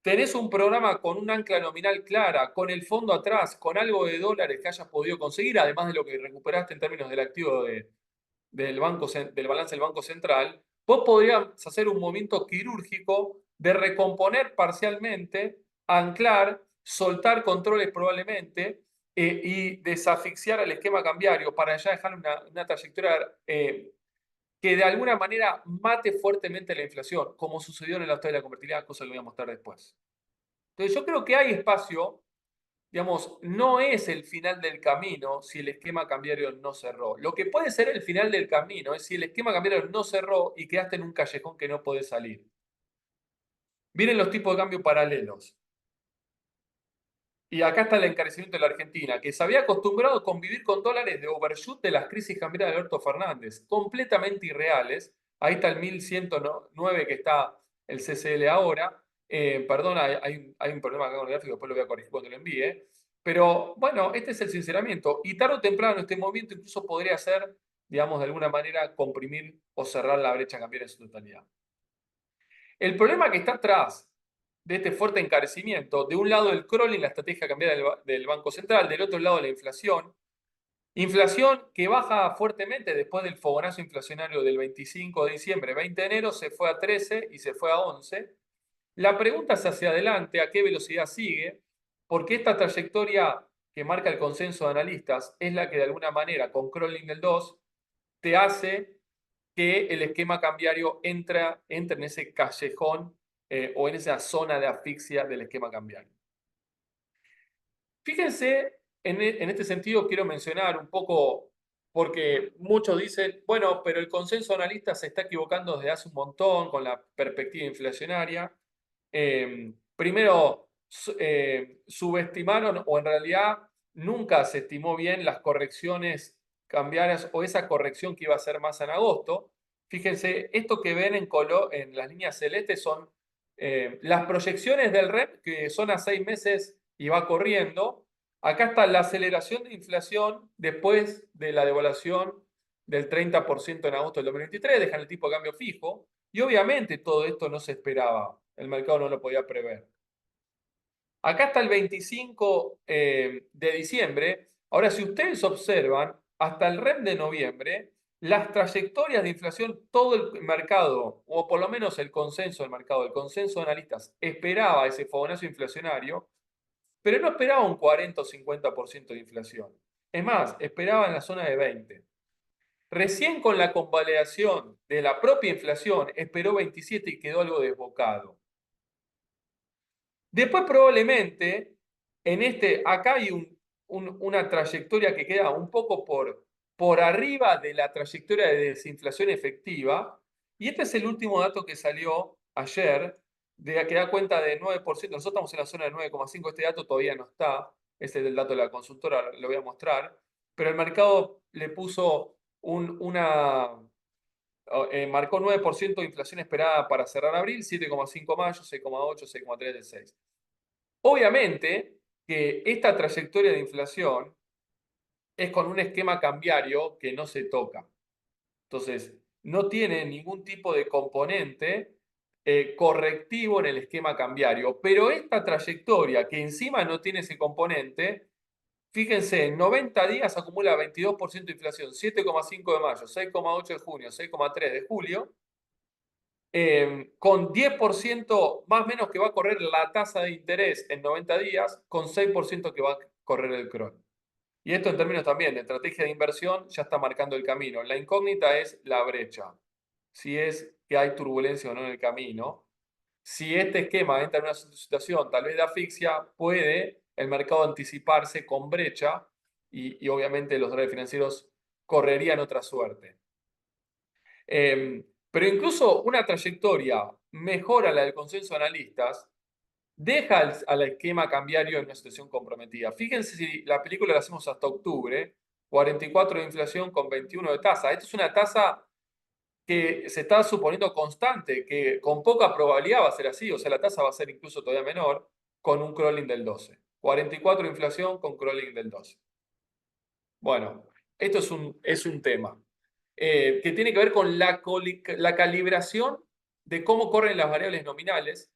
tenés un programa con un ancla nominal clara, con el fondo atrás, con algo de dólares que hayas podido conseguir, además de lo que recuperaste en términos del activo del balance del Banco Central, vos podrías hacer un movimiento quirúrgico de recomponer parcialmente, anclar, soltar controles probablemente y desasfixiar al esquema cambiario para ya dejar una trayectoria que de alguna manera mate fuertemente la inflación, como sucedió en el auto de la convertibilidad, cosa que voy a mostrar después. Entonces yo creo que hay espacio, digamos, no es el final del camino si el esquema cambiario no cerró. Lo que puede ser el final del camino es si el esquema cambiario no cerró y quedaste en un callejón que no podés salir. Vienen los tipos de cambio paralelos. Y acá está el encarecimiento de la Argentina, que se había acostumbrado a convivir con dólares de overshoot de las crisis cambiarias de Alberto Fernández, completamente irreales. Ahí está el 1109 que está el CCL ahora. Perdón, hay un problema acá con el gráfico, después lo voy a corregir cuando lo envíe. Pero bueno, este es el sinceramiento. Y tarde o temprano este movimiento incluso podría ser, digamos, de alguna manera comprimir o cerrar la brecha cambiaria en su totalidad. El problema que está atrás de este fuerte encarecimiento, de un lado el crawling, la estrategia cambiaria del Banco Central, del otro lado la inflación. Inflación que baja fuertemente después del fogonazo inflacionario del 25 de diciembre, 20 de enero, se fue a 13 y se fue a 11. La pregunta es hacia adelante, ¿a qué velocidad sigue? Porque esta trayectoria que marca el consenso de analistas es la que de alguna manera, con crawling del 2, te hace que el esquema cambiario entre en ese callejón o en esa zona de asfixia del esquema cambiario. Fíjense, en este sentido quiero mencionar un poco, porque muchos dicen, bueno, pero el consenso analista se está equivocando desde hace un montón con la perspectiva inflacionaria. Primero, subestimaron o en realidad nunca se estimó bien las correcciones cambiarias o esa corrección que iba a ser más en agosto. Fíjense, esto que ven en las líneas celestes son las proyecciones del REP, que son a 6 meses y va corriendo. Acá está la aceleración de inflación después de la devaluación del 30% en agosto del 2023, dejan el tipo de cambio fijo, y obviamente todo esto no se esperaba, el mercado no lo podía prever. Acá está el 25 de diciembre. Ahora, si ustedes observan, hasta el REP de noviembre, las trayectorias de inflación, todo el mercado, o por lo menos el consenso del mercado, el consenso de analistas, esperaba ese fogonazo inflacionario, pero no esperaba un 40 o 50% de inflación. Es más, esperaba en la zona de 20. Recién con la convalidación de la propia inflación, esperó 27 y quedó algo desbocado. Después probablemente, acá hay una trayectoria que queda un poco por arriba de la trayectoria de desinflación efectiva, y este es el último dato que salió ayer, que da cuenta de 9%. Nosotros estamos en la zona de 9,5%, este dato todavía no está, este es el dato de la consultora, lo voy a mostrar, pero el mercado le puso marcó 9% de inflación esperada para cerrar abril, 7,5 mayo, 6,8, 6,3 del 6. Obviamente que esta trayectoria de inflación es con un esquema cambiario que no se toca. Entonces, no tiene ningún tipo de componente correctivo en el esquema cambiario, pero esta trayectoria que encima no tiene ese componente, fíjense, en 90 días acumula 22% de inflación, 7,5 de mayo, 6,8 de junio, 6,3 de julio, con 10% más o menos que va a correr la tasa de interés en 90 días, con 6% que va a correr el CRON. Y esto en términos también de estrategia de inversión ya está marcando el camino. La incógnita es la brecha, si es que hay turbulencia o no en el camino. Si este esquema entra en una situación tal vez de asfixia, puede el mercado anticiparse con brecha y obviamente los dólares financieros correrían otra suerte. Pero incluso una trayectoria mejor a la del consenso de analistas deja al esquema cambiario en una situación comprometida. Fíjense si la película la hacemos hasta octubre, 44 de inflación con 21 de tasa. Esto es una tasa que se está suponiendo constante, que con poca probabilidad va a ser así, o sea, la tasa va a ser incluso todavía menor con un crawling del 12. 44 de inflación con crawling del 12. Bueno, esto es un tema que tiene que ver con la calibración de cómo corren las variables nominales.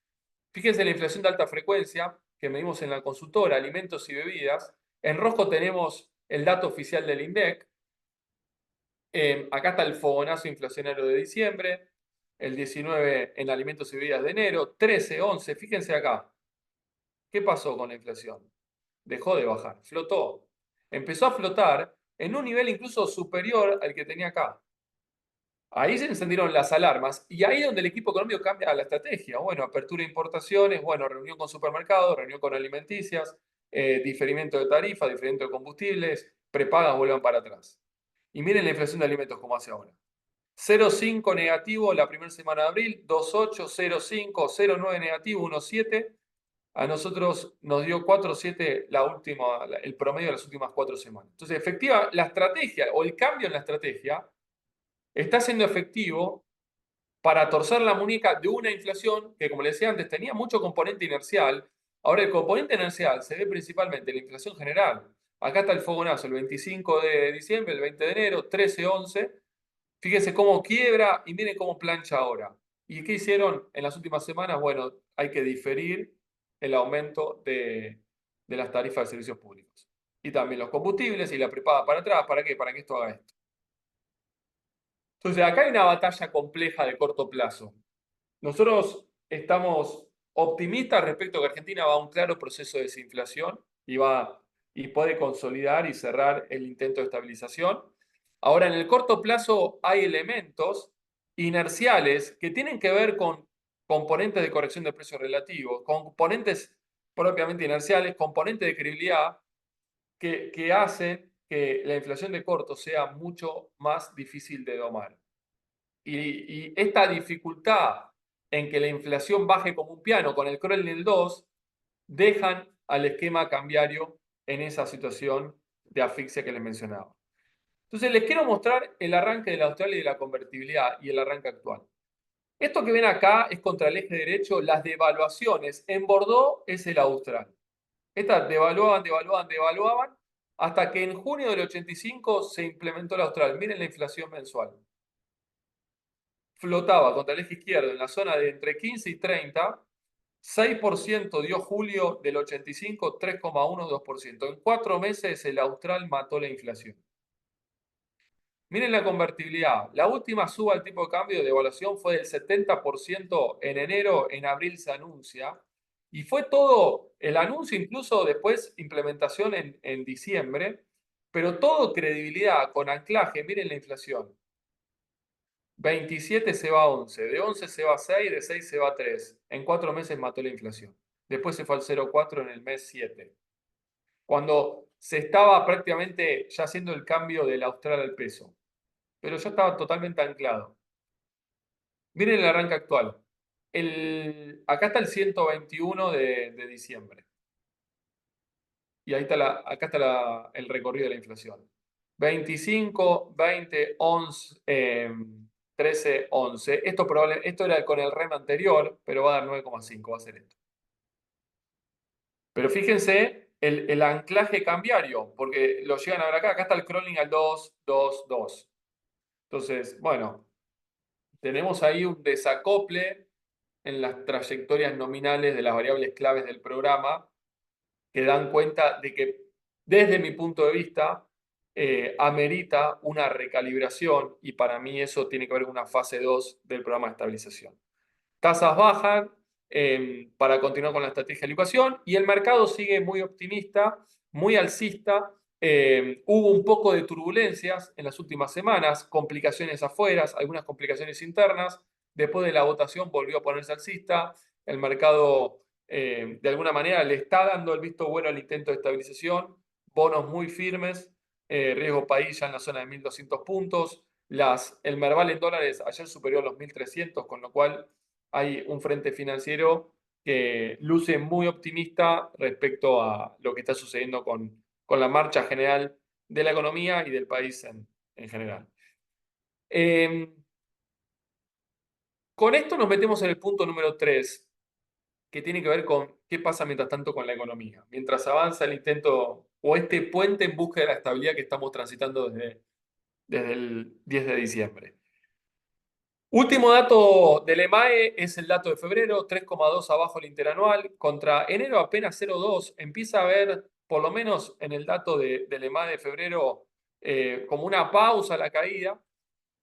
Fíjense la inflación de alta frecuencia que medimos en la consultora, alimentos y bebidas. En rojo tenemos el dato oficial del INDEC. Acá está el fogonazo inflacionario de diciembre, el 19 en alimentos y bebidas de enero, 13, 11. Fíjense acá. ¿Qué pasó con la inflación? Dejó de bajar, flotó. Empezó a flotar en un nivel incluso superior al que tenía acá. Ahí se encendieron las alarmas y ahí es donde el equipo económico cambia la estrategia. Bueno, apertura de importaciones, bueno, reunión con supermercados, reunión con alimenticias, diferimiento de tarifas, diferimiento de combustibles, prepagas vuelvan para atrás. Y miren la inflación de alimentos como hace ahora. 0,5 negativo la primera semana de abril, 2,8, 0,5, 0,9 negativo, 1,7. A nosotros nos dio 4,7 el promedio de las últimas 4 semanas. Entonces, efectiva, la estrategia o el cambio en la estrategia está siendo efectivo para torcer la muñeca de una inflación que, como les decía antes, tenía mucho componente inercial. Ahora, el componente inercial se ve principalmente en la inflación general. Acá está el fogonazo, el 25 de diciembre, el 20 de enero, 13,11. Fíjense cómo quiebra y miren cómo plancha ahora. ¿Y qué hicieron en las últimas semanas? Bueno, hay que diferir el aumento de las tarifas de servicios públicos. Y también los combustibles y la prepaga para atrás. ¿Para qué? Para que esto haga esto. Entonces, acá hay una batalla compleja de corto plazo. Nosotros estamos optimistas respecto a que Argentina va a un claro proceso de desinflación y puede consolidar y cerrar el intento de estabilización. Ahora, en el corto plazo hay elementos inerciales que tienen que ver con componentes de corrección de precios relativos, componentes propiamente inerciales, componentes de credibilidad que hacen que la inflación de corto sea mucho más difícil de domar. Y esta dificultad en que la inflación baje como un piano con el crawl en el 2, dejan al esquema cambiario en esa situación de asfixia que les mencionaba. Entonces les quiero mostrar el arranque del austral y de la convertibilidad y el arranque actual. Esto que ven acá es contra el eje derecho, las devaluaciones. En Bordeaux es el austral. Estas devaluaban, devaluaban, devaluaban, hasta que en junio del 85 se implementó el austral. Miren la inflación mensual. Flotaba contra el eje izquierdo en la zona de entre 15 y 30, 6% dio julio del 85, 3,1, 2%. En 4 meses el austral mató la inflación. Miren la convertibilidad. La última suba al tipo de cambio de evaluación fue del 70% en enero, en abril se anuncia. Y fue todo el anuncio, incluso después implementación en diciembre, pero todo credibilidad con anclaje. Miren la inflación. 27 se va a 11, de 11 se va a 6, de 6 se va a 3. En 4 meses mató la inflación. Después se fue al 0,4 en el mes 7. Cuando se estaba prácticamente ya haciendo el cambio del austral al peso. Pero ya estaba totalmente anclado. Miren el arranque actual. Acá está el 121 de diciembre. Y ahí está acá está el recorrido de la inflación. 25, 20, 11, 13, 11. Esto era con el REM anterior, pero va a dar 9,5, va a ser esto. Pero fíjense el anclaje cambiario, porque lo llegan a ver acá. Acá está el crawling al 2, 2, 2. Entonces, bueno, tenemos ahí un desacople en las trayectorias nominales de las variables claves del programa que dan cuenta de que, desde mi punto de vista, amerita una recalibración y para mí eso tiene que ver con una fase 2 del programa de estabilización. Tasas bajan para continuar con la estrategia de licuación y el mercado sigue muy optimista, muy alcista. Hubo un poco de turbulencias en las últimas semanas, complicaciones afuera, algunas complicaciones internas. Después de la votación volvió a ponerse alcista. El mercado, de alguna manera, le está dando el visto bueno al intento de estabilización. Bonos muy firmes, riesgo país ya en la zona de 1.200 puntos. El Merval en dólares ayer superó los 1.300, con lo cual hay un frente financiero que luce muy optimista respecto a lo que está sucediendo con la marcha general de la economía y del país en general. Con esto nos metemos en el punto número 3, que tiene que ver con qué pasa mientras tanto con la economía. Mientras avanza el intento o este puente en busca de la estabilidad que estamos transitando desde el 10 de diciembre. Último dato del EMAE es el dato de febrero, 3,2 abajo el interanual, contra enero apenas 0,2. Empieza a haber, por lo menos en el dato del EMAE de febrero, como una pausa a la caída.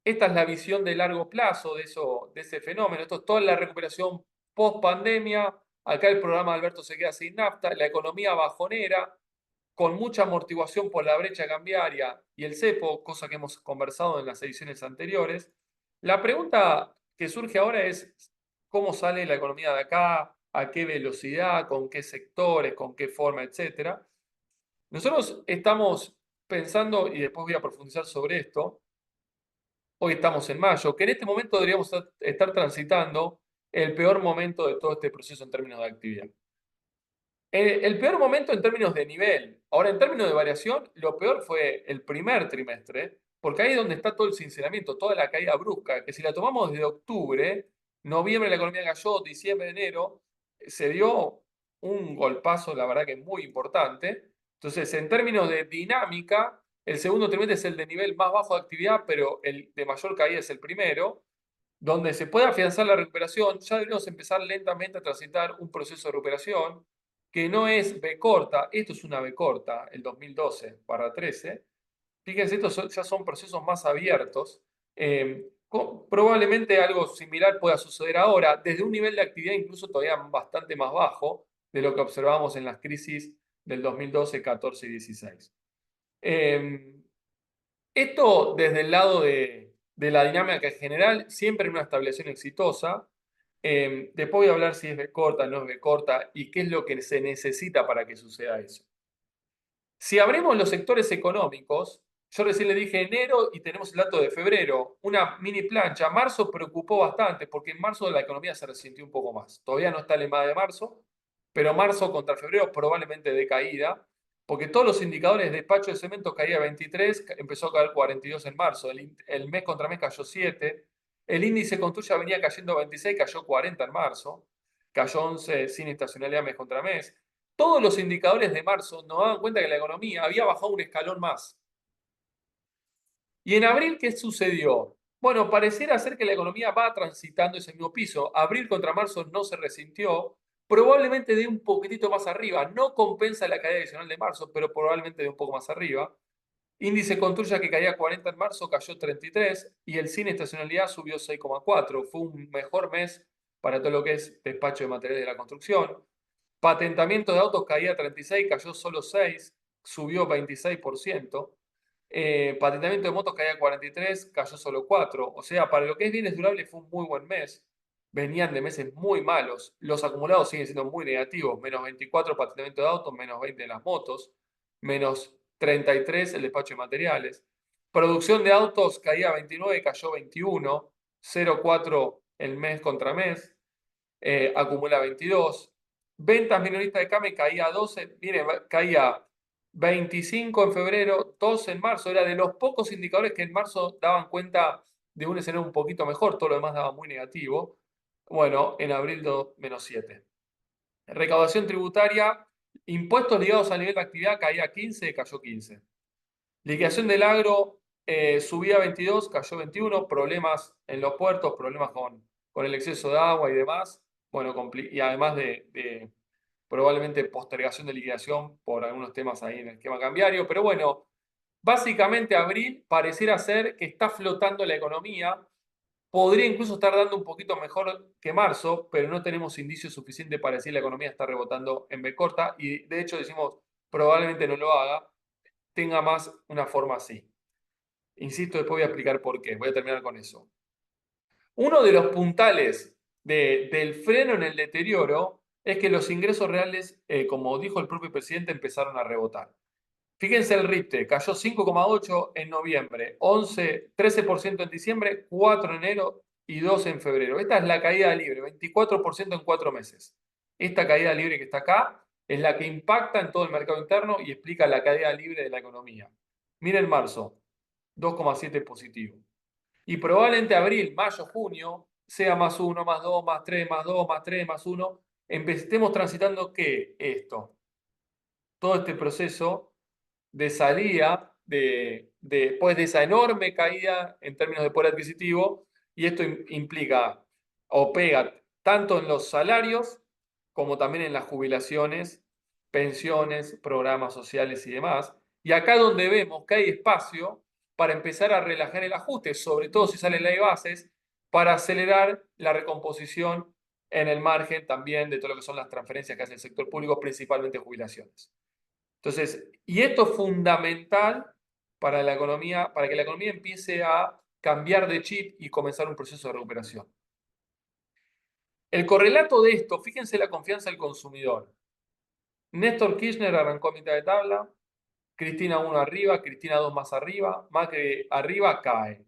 Esta es la visión de largo plazo de ese fenómeno. Esto es toda la recuperación post pandemia. Acá el programa de Alberto se queda sin nafta, la economía bajonera, con mucha amortiguación por la brecha cambiaria y el cepo, cosa que hemos conversado en las ediciones anteriores. La pregunta que surge ahora es cómo sale la economía de acá, a qué velocidad, con qué sectores, con qué forma, etcétera. Nosotros estamos pensando, y después voy a profundizar sobre esto, hoy estamos en mayo, que en este momento deberíamos estar transitando el peor momento de todo este proceso en términos de actividad. El peor momento en términos de nivel. Ahora, en términos de variación, lo peor fue el primer trimestre, porque ahí es donde está todo el sinceramiento, toda la caída brusca, que si la tomamos desde octubre, noviembre la economía cayó, diciembre, enero, se dio un golpazo, la verdad que muy importante. Entonces, en términos de dinámica, el segundo trimestre es el de nivel más bajo de actividad, pero el de mayor caída es el primero. Donde se puede afianzar la recuperación, ya debemos empezar lentamente a transitar un proceso de recuperación que no es B corta, esto es una B corta, el 2012/13. Fíjense, estos ya son procesos más abiertos. Probablemente algo similar pueda suceder ahora, desde un nivel de actividad incluso todavía bastante más bajo de lo que observábamos en las crisis del 2012, 14 y 16. Esto desde el lado de la dinámica en general, siempre en una estabilización exitosa. Después voy a hablar si es B corta, no es B corta y qué es lo que se necesita para que suceda eso. Si abrimos los sectores económicos, yo recién le dije enero y tenemos el dato de febrero, una mini plancha. Marzo preocupó bastante porque en marzo la economía se resintió un poco más. Todavía no está el EMA de marzo, pero marzo contra febrero probablemente de caída, porque todos los indicadores de despacho de cemento caía 23, empezó a caer 42 en marzo, el mes contra mes cayó 7, el índice construya venía cayendo 26, cayó 40 en marzo, cayó 11 sin estacionalidad mes contra mes. Todos los indicadores de marzo nos daban cuenta que la economía había bajado un escalón más. ¿Y en abril qué sucedió? Bueno, pareciera ser que la economía va transitando ese mismo piso. Abril contra marzo no se resintió, probablemente de un poquitito más arriba. No compensa la caída adicional de marzo, pero probablemente de un poco más arriba. Índice Construya que caía 40 en marzo cayó 33 y el sin estacionalidad subió 6,4. Fue un mejor mes para todo lo que es despacho de materiales de la construcción. Patentamiento de autos caía 36, cayó solo 6, subió 26%. Patentamiento de motos caía 43, cayó solo 4. O sea, para lo que es bienes durables fue un muy buen mes. Venían de meses muy malos. Los acumulados siguen siendo muy negativos. Menos 24 patentamiento de autos, menos 20 de las motos, menos 33 el despacho de materiales. Producción de autos caía 29, cayó 21, 0,4 el mes contra mes. Acumula 22. Ventas minoristas de CAME caía 12, mire, caía 25 en febrero, 12 en marzo. Era de los pocos indicadores que en marzo daban cuenta de un escenario un poquito mejor, todo lo demás daba muy negativo. Bueno, en abril menos 7. Recaudación tributaria, impuestos ligados al nivel de actividad caía 15, cayó 15. Liquidación del agro subía 22, cayó 21. Problemas en los puertos, problemas con el exceso de agua y demás. Bueno, y además de probablemente postergación de liquidación por algunos temas ahí en el esquema cambiario. Pero bueno, básicamente abril pareciera ser que está flotando la economía. Podría incluso estar dando un poquito mejor que marzo, pero no tenemos indicios suficientes para decir que la economía está rebotando en B corta y de hecho decimos probablemente no lo haga, tenga más una forma así. Insisto, después voy a explicar por qué. Voy a terminar con eso. Uno de los puntales del freno en el deterioro es que los ingresos reales, como dijo el propio presidente, empezaron a rebotar. Fíjense el RIPTE, cayó 5,8 en noviembre, 13% en diciembre, 4 en enero y 2 en febrero. Esta es la caída libre, 24% en 4 meses. Esta caída libre que está acá es la que impacta en todo el mercado interno y explica la caída libre de la economía. Miren marzo, 2,7 positivo. Y probablemente abril, mayo, junio sea más 1, más 2, más 3, más 2, más 3, más 1. Estemos transitando ¿qué? Esto. Todo este proceso de salida pues de esa enorme caída en términos de poder adquisitivo, y esto implica o pega tanto en los salarios como también en las jubilaciones, pensiones, programas sociales y demás. Y acá donde vemos que hay espacio para empezar a relajar el ajuste, sobre todo si sale la ley de bases, para acelerar la recomposición en el margen también de todo lo que son las transferencias que hace el sector público, principalmente jubilaciones. Entonces, y esto es fundamental para la economía, para que la economía empiece a cambiar de chip y comenzar un proceso de recuperación. El correlato de esto, fíjense la confianza del consumidor. Néstor Kirchner arrancó a mitad de tabla, Cristina 1 arriba, Cristina 2 más arriba, Macri arriba, cae.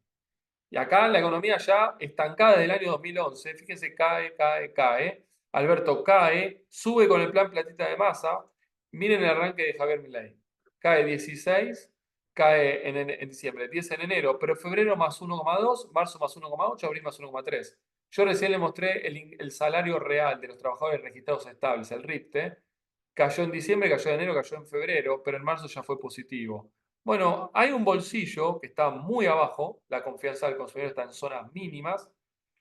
Y acá la economía ya estancada desde el año 2011, fíjense, cae, cae, cae. Alberto cae, sube con el plan platita de masa. Miren el arranque de Javier Milei. Cae 16, cae en diciembre, 10 en enero, pero febrero más 1,2, marzo más 1,8, abril más 1,3. Yo recién le mostré el salario real de los trabajadores registrados estables, el RIPTE. Cayó en diciembre, cayó en enero, cayó en febrero, pero en marzo ya fue positivo. Bueno, hay un bolsillo que está muy abajo, la confianza del consumidor está en zonas mínimas,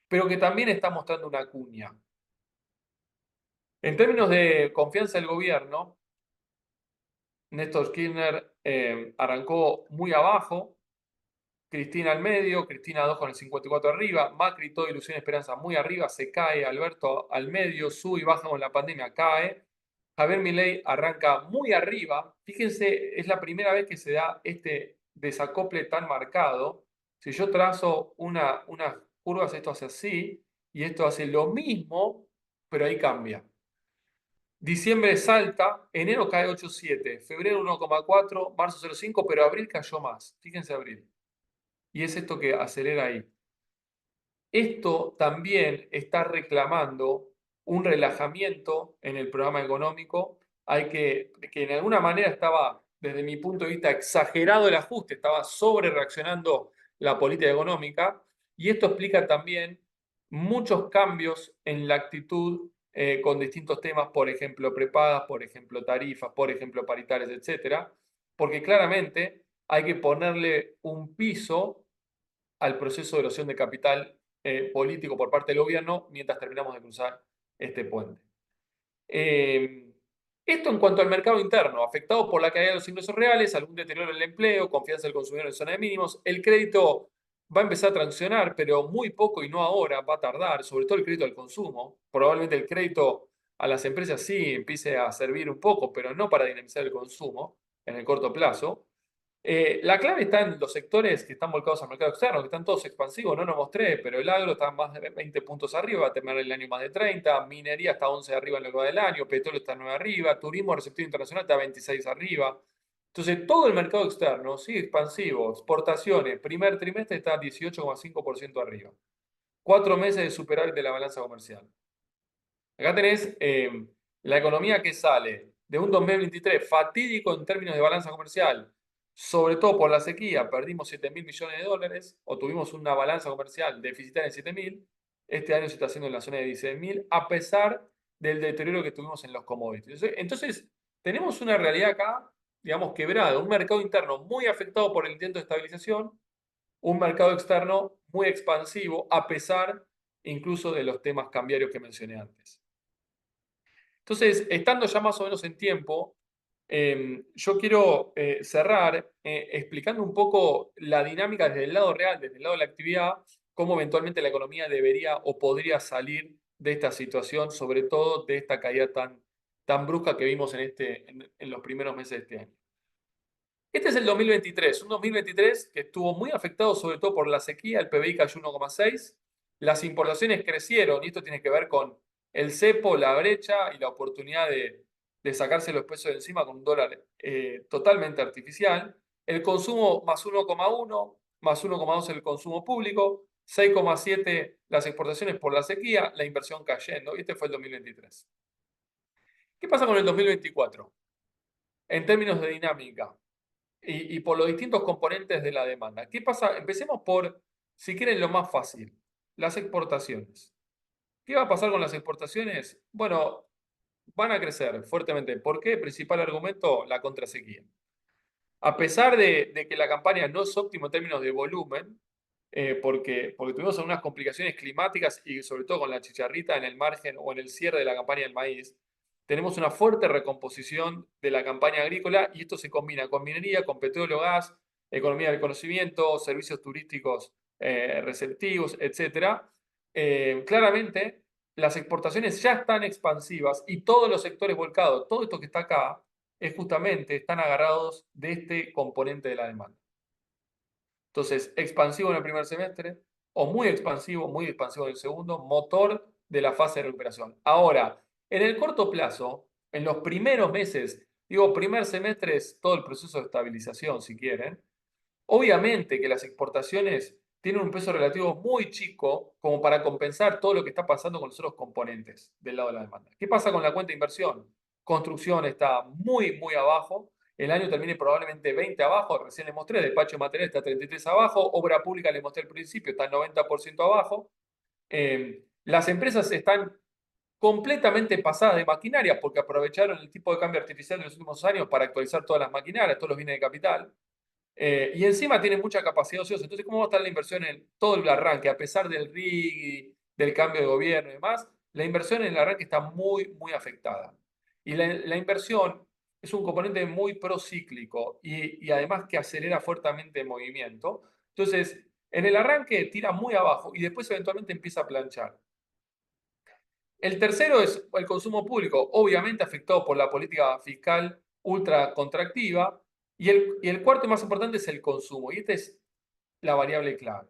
pero que también está mostrando una cuña. En términos de confianza del gobierno, Néstor Kirchner arrancó muy abajo, Cristina al medio, Cristina 2 con el 54 arriba, Macri, todo ilusión y esperanza muy arriba, se cae, Alberto al medio, sube y baja con la pandemia, cae. Javier Milei arranca muy arriba. Fíjense, es la primera vez que se da este desacople tan marcado. Si yo trazo unas curvas, esto hace así, y esto hace lo mismo, pero ahí cambia. Diciembre salta, enero cae 8,7, febrero 1,4, marzo 0,5, pero abril cayó más. Fíjense abril. Y es esto que acelera ahí. Esto también está reclamando un relajamiento en el programa económico. Hay que en alguna manera estaba, desde mi punto de vista, exagerado el ajuste, estaba sobre reaccionando la política económica. Y esto explica también muchos cambios en la actitud con distintos temas, por ejemplo, prepagas, por ejemplo, tarifas, por ejemplo, paritarias, etcétera, porque claramente hay que ponerle un piso al proceso de erosión de capital político por parte del gobierno mientras terminamos de cruzar este puente. Esto en cuanto al mercado interno, afectado por la caída de los ingresos reales, algún deterioro en el empleo, confianza del consumidor en zona de mínimos, el crédito va a empezar a transicionar, pero muy poco y no ahora, va a tardar, sobre todo el crédito al consumo. Probablemente el crédito a las empresas sí empiece a servir un poco, pero no para dinamizar el consumo en el corto plazo. La clave está en los sectores que están volcados al mercado externo, que están todos expansivos, no lo mostré, pero el agro está más de 20 puntos arriba, va a terminar el año más de 30, minería está 11 arriba en lo que va del año, petróleo está 9 arriba, turismo receptivo internacional está 26 arriba. Entonces, todo el mercado externo sigue expansivo, exportaciones, primer trimestre está 18,5% arriba. 4 meses de superávit de la balanza comercial. Acá tenés la economía que sale de un 2023 fatídico en términos de balanza comercial, sobre todo por la sequía, perdimos 7.000 millones de dólares o tuvimos una balanza comercial deficitaria en 7.000. Este año se está haciendo en la zona de 16.000 a pesar del deterioro que tuvimos en los commodities. Entonces, tenemos una realidad acá, digamos, quebrada, un mercado interno muy afectado por el intento de estabilización, un mercado externo muy expansivo a pesar incluso de los temas cambiarios que mencioné antes. Entonces, estando ya más o menos en tiempo, yo quiero cerrar explicando un poco la dinámica desde el lado real, desde el lado de la actividad, cómo eventualmente la economía debería o podría salir de esta situación, sobre todo de esta caída tan brusca que vimos en los primeros meses de este año. Este es el 2023, un 2023 que estuvo muy afectado sobre todo por la sequía, el PBI cayó 1,6, las importaciones crecieron, y esto tiene que ver con el cepo, la brecha y la oportunidad de sacarse los pesos de encima con un dólar totalmente artificial, el consumo más 1,1, más 1,2 el consumo público, 6,7 las exportaciones por la sequía, la inversión cayendo, y este fue el 2023. ¿Qué pasa con el 2024? En términos de dinámica y por los distintos componentes de la demanda. ¿Qué pasa? Empecemos por, si quieren, lo más fácil, las exportaciones. ¿Qué va a pasar con las exportaciones? Bueno, van a crecer fuertemente. ¿Por qué? Principal argumento, la contrasequía. A pesar de que la campaña no es óptima en términos de volumen, porque tuvimos algunas complicaciones climáticas y sobre todo con la chicharrita en el margen o en el cierre de la campaña del maíz, tenemos una fuerte recomposición de la campaña agrícola y esto se combina con minería, con petróleo, gas, economía del conocimiento, servicios turísticos receptivos, etc. Claramente, las exportaciones ya están expansivas y todos los sectores volcados, todo esto que está acá, es justamente, están agarrados de este componente de la demanda. Entonces, expansivo en el primer semestre, o muy expansivo en el segundo, motor de la fase de recuperación. Ahora, en el corto plazo, en los primeros meses, digo, primer semestre es todo el proceso de estabilización, si quieren. Obviamente que las exportaciones tienen un peso relativo muy chico como para compensar todo lo que está pasando con los otros componentes del lado de la demanda. ¿Qué pasa con la cuenta de inversión? Construcción está muy, muy abajo. El año termine probablemente 20 abajo. Recién les mostré, despacho de material está 33 abajo. Obra pública les mostré al principio, está 90% abajo. Las empresas están completamente pasadas de maquinaria porque aprovecharon el tipo de cambio artificial de los últimos años para actualizar todas las maquinarias, todos los bienes de capital. Y encima tiene mucha capacidad ociosa. Entonces, ¿cómo va a estar la inversión en todo el arranque? A pesar del RIG, del cambio de gobierno y demás, la inversión en el arranque está muy, muy afectada. Y la inversión es un componente muy procíclico y además que acelera fuertemente el movimiento. Entonces, en el arranque tira muy abajo y después eventualmente empieza a planchar. El tercero es el consumo público, obviamente afectado por la política fiscal ultra contractiva. Y el cuarto más importante es el consumo. Y esta es la variable clave.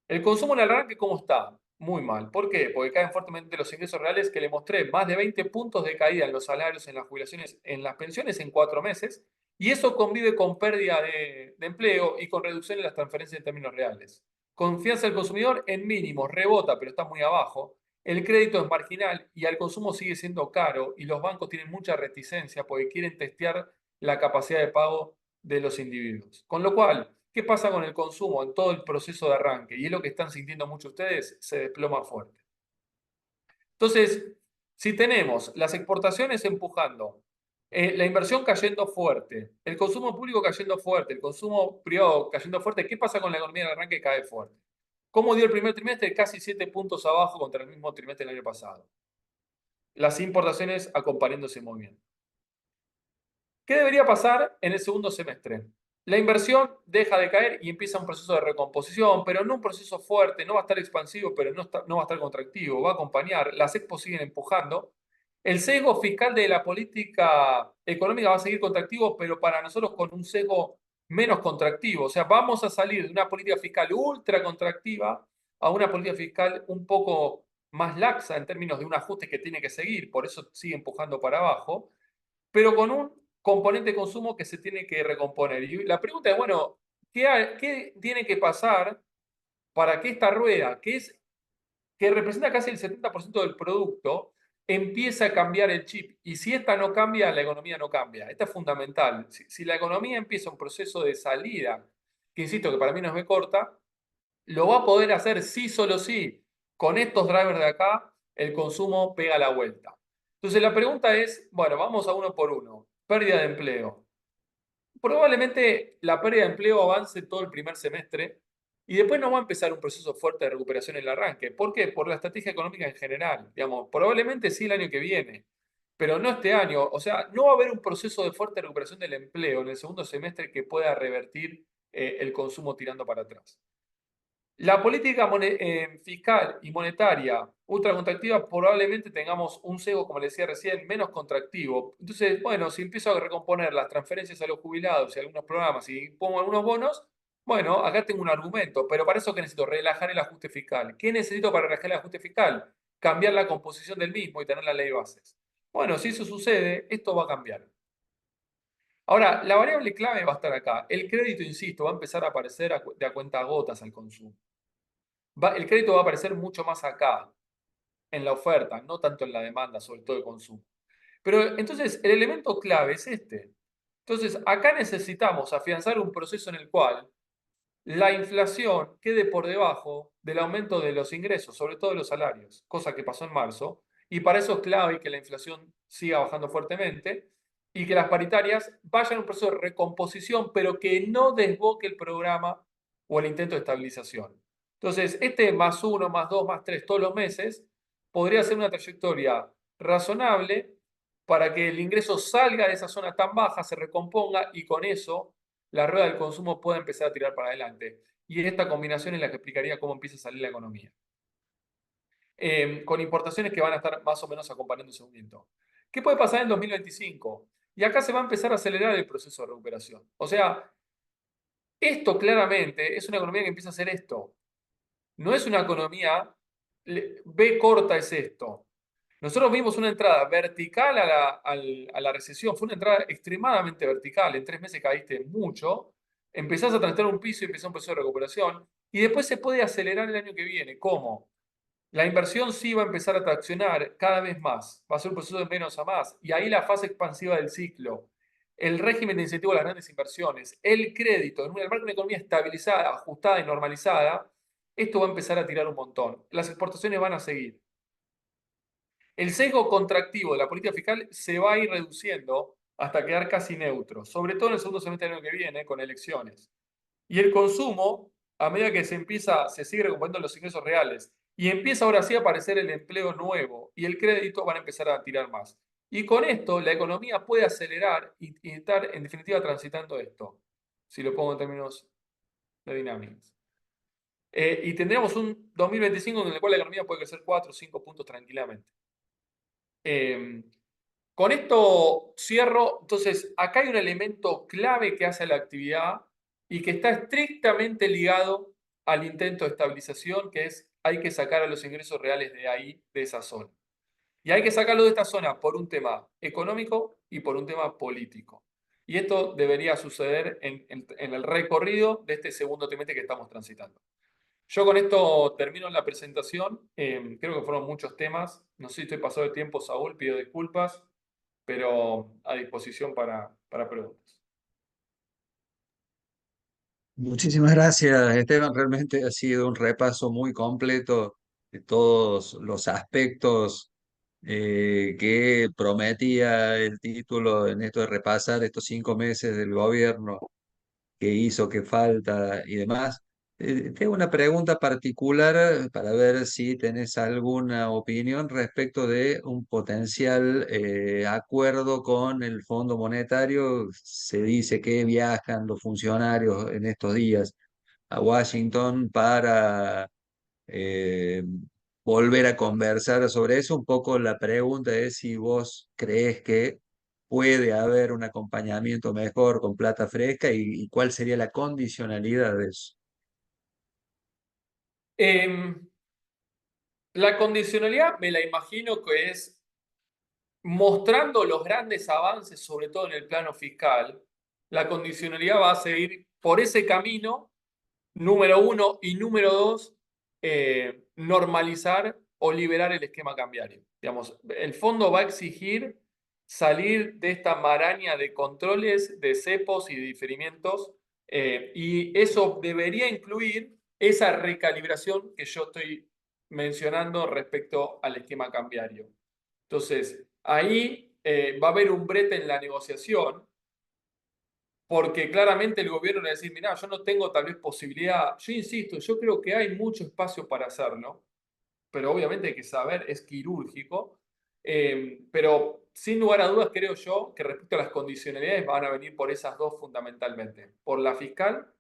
El consumo en el arranque, ¿cómo está? Muy mal. ¿Por qué? Porque caen fuertemente los ingresos reales que le mostré. Más de 20 puntos de caída en los salarios, en las jubilaciones, en las pensiones en 4 meses. Y eso convive con pérdida de empleo y con reducción en las transferencias en términos reales. Confianza del consumidor en mínimos, rebota, pero está muy abajo. El crédito es marginal y al consumo sigue siendo caro y los bancos tienen mucha reticencia porque quieren testear la capacidad de pago de los individuos. Con lo cual, ¿qué pasa con el consumo en todo el proceso de arranque? Y es lo que están sintiendo muchos ustedes, se desploma fuerte. Entonces, si tenemos las exportaciones empujando, la inversión cayendo fuerte, el consumo público cayendo fuerte, el consumo privado cayendo fuerte, ¿qué pasa con la economía del arranque? Cae fuerte. ¿Cómo dio el primer trimestre? Casi 7 puntos abajo contra el mismo trimestre del año pasado. Las importaciones acompañando ese movimiento. ¿Qué debería pasar en el segundo semestre? La inversión deja de caer y empieza un proceso de recomposición, pero no un proceso fuerte, no va a estar expansivo, pero no va a estar contractivo, va a acompañar, las expo siguen empujando. El sesgo fiscal de la política económica va a seguir contractivo, pero para nosotros con un sesgo menos contractivo. O sea, vamos a salir de una política fiscal ultra contractiva a una política fiscal un poco más laxa en términos de un ajuste que tiene que seguir, por eso sigue empujando para abajo, pero con un componente de consumo que se tiene que recomponer. Y la pregunta es, bueno, ¿qué tiene que pasar para que esta rueda, que representa casi el 70% del producto, empiece a cambiar el chip? Y si esta no cambia, la economía no cambia. Esta es fundamental. Si la economía empieza un proceso de salida, que insisto que para mí no es muy corta, lo va a poder hacer sí, solo sí. Con estos drivers de acá, el consumo pega la vuelta. Entonces la pregunta es, bueno, vamos a uno por uno. Pérdida de empleo. Probablemente la pérdida de empleo avance todo el primer semestre y después no va a empezar un proceso fuerte de recuperación en el arranque. ¿Por qué? Por la estrategia económica en general. Digamos, probablemente sí el año que viene, pero no este año. O sea, no va a haber un proceso de fuerte recuperación del empleo en el segundo semestre que pueda revertir el consumo tirando para atrás. La política fiscal y monetaria ultracontractiva probablemente tengamos un sesgo, como les decía recién, menos contractivo. Entonces, bueno, si empiezo a recomponer las transferencias a los jubilados y algunos programas y pongo algunos bonos, bueno, acá tengo un argumento, pero para eso ¿qué necesito? Relajar el ajuste fiscal. ¿Qué necesito para relajar el ajuste fiscal? Cambiar la composición del mismo y tener la ley de bases. Bueno, si eso sucede, esto va a cambiar. Ahora, la variable clave va a estar acá. El crédito, insisto, va a empezar a aparecer de a cuenta gotas al consumo. El crédito va a aparecer mucho más acá, en la oferta, no tanto en la demanda, sobre todo de consumo. Pero entonces, el elemento clave es este. Entonces, acá necesitamos afianzar un proceso en el cual la inflación quede por debajo del aumento de los ingresos, sobre todo de los salarios, cosa que pasó en marzo, y para eso es clave que la inflación siga bajando fuertemente y que las paritarias vayan a un proceso de recomposición, pero que no desboque el programa o el intento de estabilización. Entonces, este más uno, más dos, más tres todos los meses podría ser una trayectoria razonable para que el ingreso salga de esa zona tan baja, se recomponga y con eso la rueda del consumo pueda empezar a tirar para adelante. Y esta combinación es la que explicaría cómo empieza a salir la economía. Con importaciones que van a estar más o menos acompañando ese movimiento. ¿Qué puede pasar en 2025? Y acá se va a empezar a acelerar el proceso de recuperación. O sea, esto claramente es una economía que empieza a hacer esto. No es una economía B corta es esto. Nosotros vimos una entrada vertical a la recesión, fue una entrada extremadamente vertical, en 3 meses caíste mucho, empezás a transitar un piso y empezó un proceso de recuperación, y después se puede acelerar el año que viene. ¿Cómo? La inversión sí va a empezar a traccionar cada vez más, va a ser un proceso de menos a más, y ahí la fase expansiva del ciclo, el régimen de incentivo a las grandes inversiones, el crédito, en el marco de una economía estabilizada, ajustada y normalizada, esto va a empezar a tirar un montón. Las exportaciones van a seguir. El sesgo contractivo de la política fiscal se va a ir reduciendo hasta quedar casi neutro, sobre todo en el segundo semestre del año que viene, con elecciones. Y el consumo, a medida que se sigue recuperando los ingresos reales y empieza ahora sí a aparecer el empleo nuevo y el crédito, van a empezar a tirar más. Y con esto la economía puede acelerar y estar en definitiva transitando esto, si lo pongo en términos de dinámicas. Y tendríamos un 2025 en el cual la economía puede crecer 4 o 5 puntos tranquilamente. Con esto cierro. Entonces, acá hay un elemento clave que hace la actividad y que está estrictamente ligado al intento de estabilización, que es hay que sacar a los ingresos reales de ahí, de esa zona. Y hay que sacarlo de esta zona por un tema económico y por un tema político. Y esto debería suceder en el recorrido de este segundo trimestre que estamos transitando. Yo con esto termino la presentación. Creo que fueron muchos temas. No sé si estoy pasado de tiempo, Saúl, pido disculpas, pero a disposición para preguntas. Muchísimas gracias, Esteban. Realmente ha sido un repaso muy completo de todos los aspectos que prometía el título en esto de repasar estos 5 meses del gobierno, qué hizo, qué falta y demás. Tengo una pregunta particular para ver si tenés alguna opinión respecto de un potencial acuerdo con el Fondo Monetario. Se dice que viajan los funcionarios en estos días a Washington para eh, volver a conversar sobre eso. Un poco la pregunta es si vos crees que puede haber un acompañamiento mejor con plata fresca y cuál sería la condicionalidad de eso. Em, la condicionalidad me la imagino que es mostrando los grandes avances, sobre todo en el plano fiscal. La condicionalidad va a seguir por ese camino, número uno, y número dos, normalizar o liberar el esquema cambiario. Digamos, el fondo va a exigir salir de esta maraña de controles, de cepos y de diferimientos, y eso debería incluir esa recalibración que yo estoy mencionando respecto al esquema cambiario. Entonces, ahí va a haber un brete en la negociación, porque claramente el gobierno le va a decir, mira, yo no tengo tal vez posibilidad, yo insisto, yo creo que hay mucho espacio para hacerlo, pero obviamente hay que saber, es quirúrgico, pero sin lugar a dudas creo yo que respecto a las condicionalidades van a venir por esas dos fundamentalmente, por la fiscal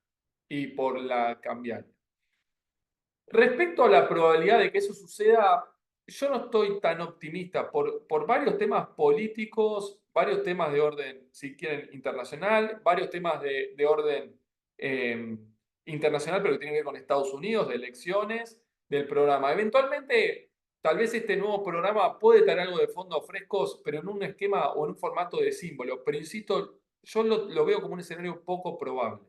y por la cambiaria. Respecto a la probabilidad de que eso suceda, yo no estoy tan optimista por varios temas políticos, varios temas de orden, si quieren, internacional, varios temas de orden eh, internacional, pero que tienen que ver con Estados Unidos, de elecciones, del programa. Eventualmente, tal vez este nuevo programa puede tener algo de fondos frescos, pero en un esquema o en un formato de símbolo. Pero insisto, yo lo veo como un escenario poco probable.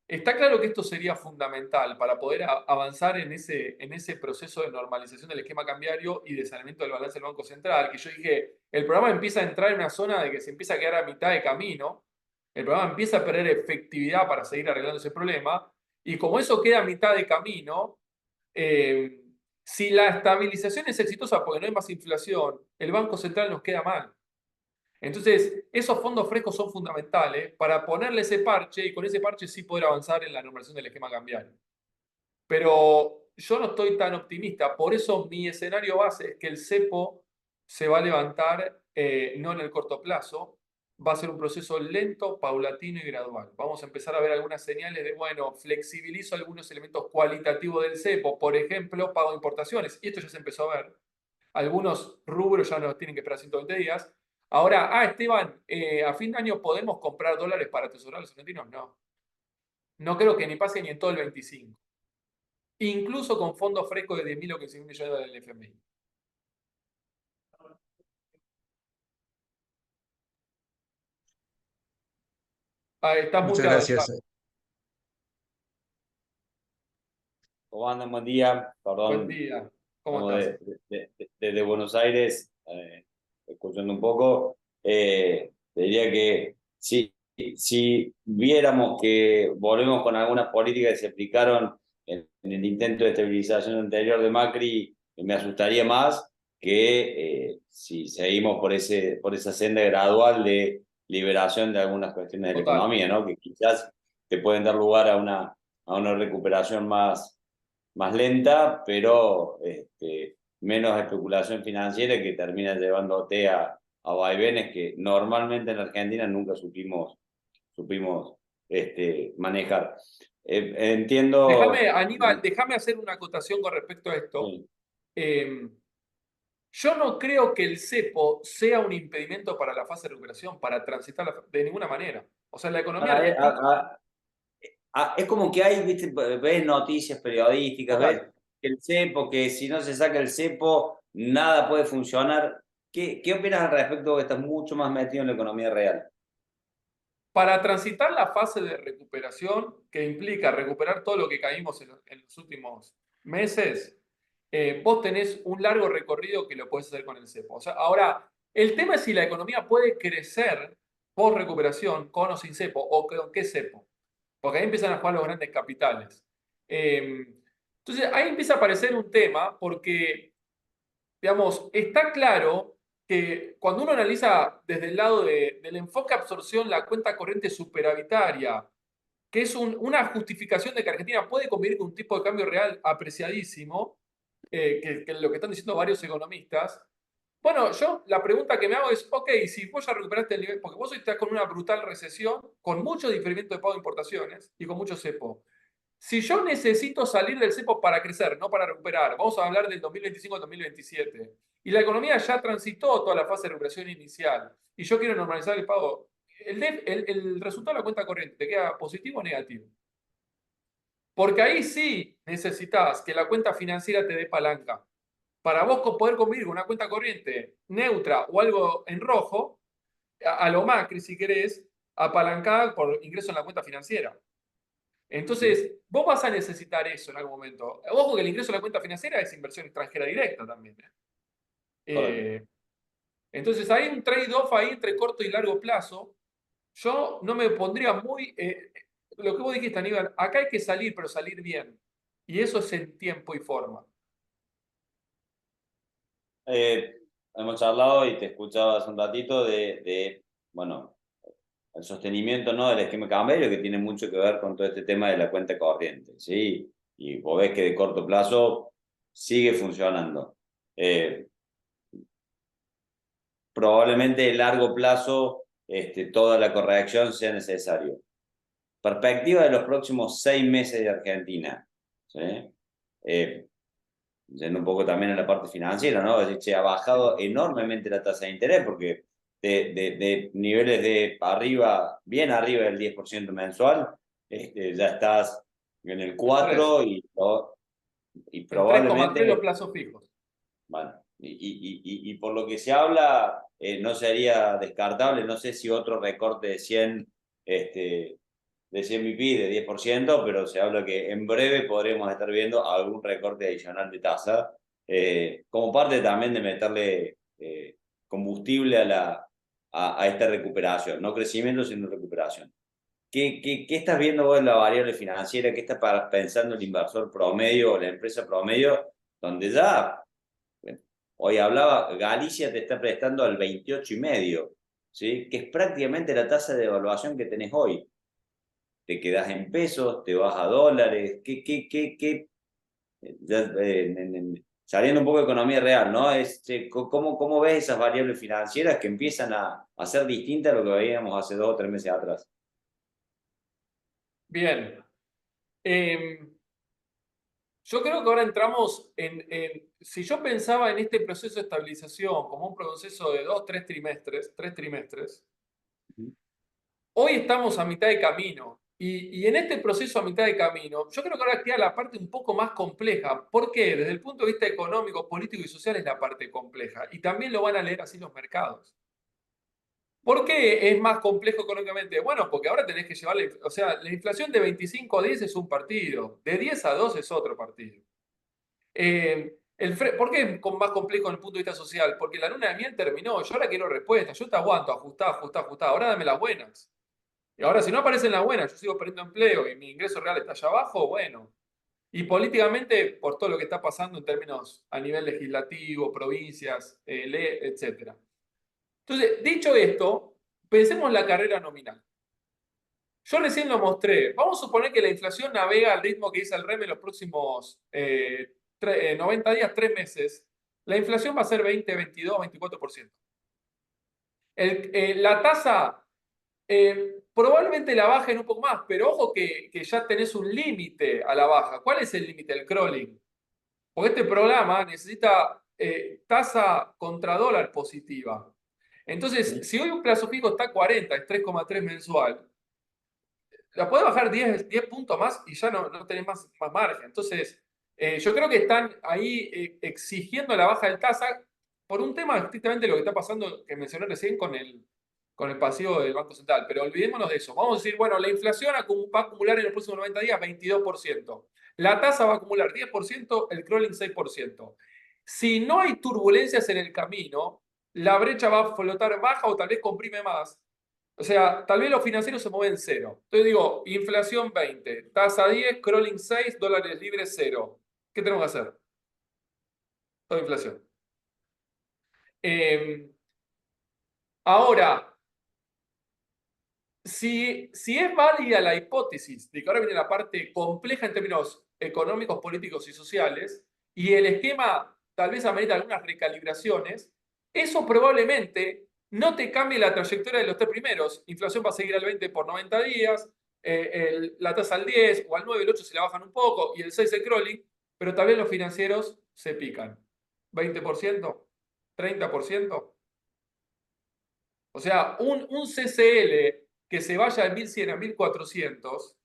Está claro que esto sería fundamental para poder avanzar en ese proceso de normalización del esquema cambiario y de saneamiento del balance del Banco Central, que yo dije, el programa empieza a entrar en una zona de que se empieza a quedar a mitad de camino, el programa empieza a perder efectividad para seguir arreglando ese problema, y como eso queda a mitad de camino, eh, si la estabilización es exitosa porque no hay más inflación, el Banco Central nos queda mal. Entonces, esos fondos frescos son fundamentales para ponerle ese parche y con ese parche sí poder avanzar en la normalización del esquema cambiario. Pero yo no estoy tan optimista, por eso mi escenario base es que el cepo se va a levantar no en el corto plazo, va a ser un proceso lento, paulatino y gradual. Vamos a empezar a ver algunas señales de, bueno, flexibilizo algunos elementos cualitativos del cepo, por ejemplo, pago de importaciones, y esto ya se empezó a ver. Algunos rubros ya no tienen que esperar 120 días. Ahora, Esteban, a fin de año podemos comprar dólares para atesorar a los argentinos. No, no creo que ni pase ni en todo el 25. incluso con fondos frescos de 10.000 o 15.000 millones de dólares del FMI. Ah, estás Muchas muteado, gracias. Edgar. ¿Cómo andan? Buen día. Buen Perdón, día. ¿Cómo estamos estás? desde Buenos Aires, escuchando un poco. Te diría que si viéramos que volvemos con algunas políticas que se aplicaron en el intento de estabilización anterior de Macri, me asustaría más que si seguimos por esa senda gradual de liberación de algunas cuestiones de la Total. economía, ¿no? Que quizás te pueden dar lugar a una recuperación más lenta, pero menos especulación financiera que termina llevándote a vaivenes que normalmente en la Argentina nunca supimos manejar. Entiendo. Déjame, Aníbal, déjame hacer una acotación con respecto a esto. Sí. Eh, yo no creo que el cepo sea un impedimento para la fase de recuperación, para transitar de ninguna manera. O sea, la economía Ah, argentina, es como que hay, viste, ves noticias periodísticas, ves total. el cepo, que si no se saca el cepo, nada puede funcionar. ¿Qué opinas al respecto que estás mucho más metido en la economía real? Para transitar la fase de recuperación, que implica recuperar todo lo que caímos en los últimos meses, vos tenés un largo recorrido que lo podés hacer con el cepo. O sea, ahora, el tema es si la economía puede crecer post recuperación con o sin cepo, o con qué cepo. Porque ahí empiezan a jugar los grandes capitales. Entonces, ahí empieza a aparecer un tema, porque, digamos, está claro que cuando uno analiza desde el lado del enfoque absorción la cuenta corriente superavitaria, que es una justificación de que Argentina puede convivir con un tipo de cambio real apreciadísimo, que lo que están diciendo varios economistas. Bueno, yo la pregunta que me hago es, ok, si vos ya recuperaste el nivel, porque vos hoy estás con una brutal recesión, con mucho diferimiento de pago de importaciones y con mucho cepo. Si yo necesito salir del cepo para crecer, no para recuperar, vamos a hablar del 2025 al 2027, y la economía ya transitó toda la fase de recuperación inicial, y yo quiero normalizar el pago, el resultado de la cuenta corriente te queda positivo o negativo. Porque ahí sí necesitas que la cuenta financiera te dé palanca. Para vos poder convivir con una cuenta corriente neutra o algo en rojo, a lo Macri, si querés, apalancada por ingreso en la cuenta financiera. Ujú. Entonces, vos vas a necesitar eso en algún momento. Ojo que el ingreso a la cuenta financiera es inversión extranjera directa también. Correcto. Eh, entonces, hay un trade-off ahí entre corto y largo plazo. Yo no me pondría muy... lo que vos dijiste, Aníbal, acá hay que salir, pero salir bien. Y eso es en tiempo y forma. Eh, Hemos charlado y te escuchaba hace un ratito bueno, el sostenimiento, ¿no?, del esquema cambiario que tiene mucho que ver con todo este tema de la cuenta corriente, ¿sí? Y vos ves que de corto plazo sigue funcionando. Eh, Probablemente de largo plazo toda la corrección sea necesario. Perspectiva de los próximos 6 meses de Argentina, ¿sí? Eh, Yendo un poco también a la parte financiera, ¿no? Es decir, se ha bajado enormemente la tasa de interés porque de niveles de arriba, bien arriba del 10% mensual, ya estás en el El 3. 4 y En 3,3 los probablemente, plazos fijos. bueno, y por lo que se habla, no sería descartable, no sé si otro recorte de 100, de 100 BP, de 10%, pero se habla que en breve podremos estar viendo algún recorte adicional de tasa, como parte también de meterle combustible a esta recuperación, no crecimiento, sino recuperación. ¿Qué estás viendo vos en la variable financiera? ¿Qué está pensando el inversor promedio o la empresa promedio? Donde ya, hoy hablaba, Galicia te está prestando al 28,5, ¿sí? Que es prácticamente la tasa de evaluación que tenés hoy. Te quedas en pesos, te vas a dólares, ya, saliendo un poco de economía real, ¿no? ¿Cómo ves esas variables financieras que empiezan a ser distintas a lo que veíamos hace 2 o 3 meses atrás? Bien. Yo creo que ahora entramos si yo pensaba en este proceso de estabilización como un proceso de 2, 3 trimestres, hoy estamos a mitad de camino. Y en este proceso a mitad de camino, yo creo que ahora queda la parte un poco más compleja. ¿Por qué? Desde el punto de vista económico, político y social es la parte compleja. Y también lo van a leer así los mercados. ¿Por qué es más complejo económicamente? Bueno, porque ahora tenés que llevar, o sea, la inflación de 25 a 10 es un partido, de 10 a 2 es otro partido. ¿Por qué es más complejo desde el punto de vista social? Porque la luna de miel terminó, yo ahora quiero respuestas, yo te aguanto, ajustá, ajustá, ajustá, ahora dame las buenas. Y ahora si no aparecen las buenas, yo sigo perdiendo empleo y mi ingreso real está allá abajo, bueno. Y políticamente, por todo lo que está pasando en términos a nivel legislativo, provincias, etcétera. Entonces, dicho esto, pensemos en la carrera nominal. Yo recién lo mostré. Vamos a suponer que la inflación navega al ritmo que dice el REM en los próximos 90 días, 3 meses. La inflación va a ser 20, 22, 24%. La tasa probablemente la bajen un poco más, pero ojo que ya tenés un límite a la baja. ¿Cuál es el límite? El crawling. Porque este programa necesita tasa contra dólar positiva. Entonces, si hoy un plazo fijo está a 40, es 3,3 mensual, la podés bajar 10 puntos más y ya no tenés más margen. Entonces, yo creo que están ahí exigiendo la baja del tasa por un tema estrictamente lo que está pasando, que mencioné recién con el pasivo del Banco Central. Pero olvidémonos de eso. Vamos a decir, bueno, la inflación va a acumular en los próximos 90 días 22%. La tasa va a acumular 10%, el crawling 6%. Si no hay turbulencias en el camino, la brecha va a flotar baja o tal vez comprime más. O sea, tal vez los financieros se mueven cero. Entonces digo, inflación 20, tasa 10, crawling 6, dólares libres 0. ¿Qué tenemos que hacer? Toda inflación. Eh, ahora, si es válida la hipótesis de que ahora viene la parte compleja en términos económicos, políticos y sociales, y el esquema tal vez amerita algunas recalibraciones, eso probablemente no te cambie la trayectoria de los tres primeros. Inflación va a seguir al 20 por 90 días, la tasa al 10 o al 9, el 8 se la bajan un poco, y el 6 el crawling, pero tal vez los financieros se pican. ¿20%? ¿30%? O sea, un CCL que se vaya de 1100 a 1400,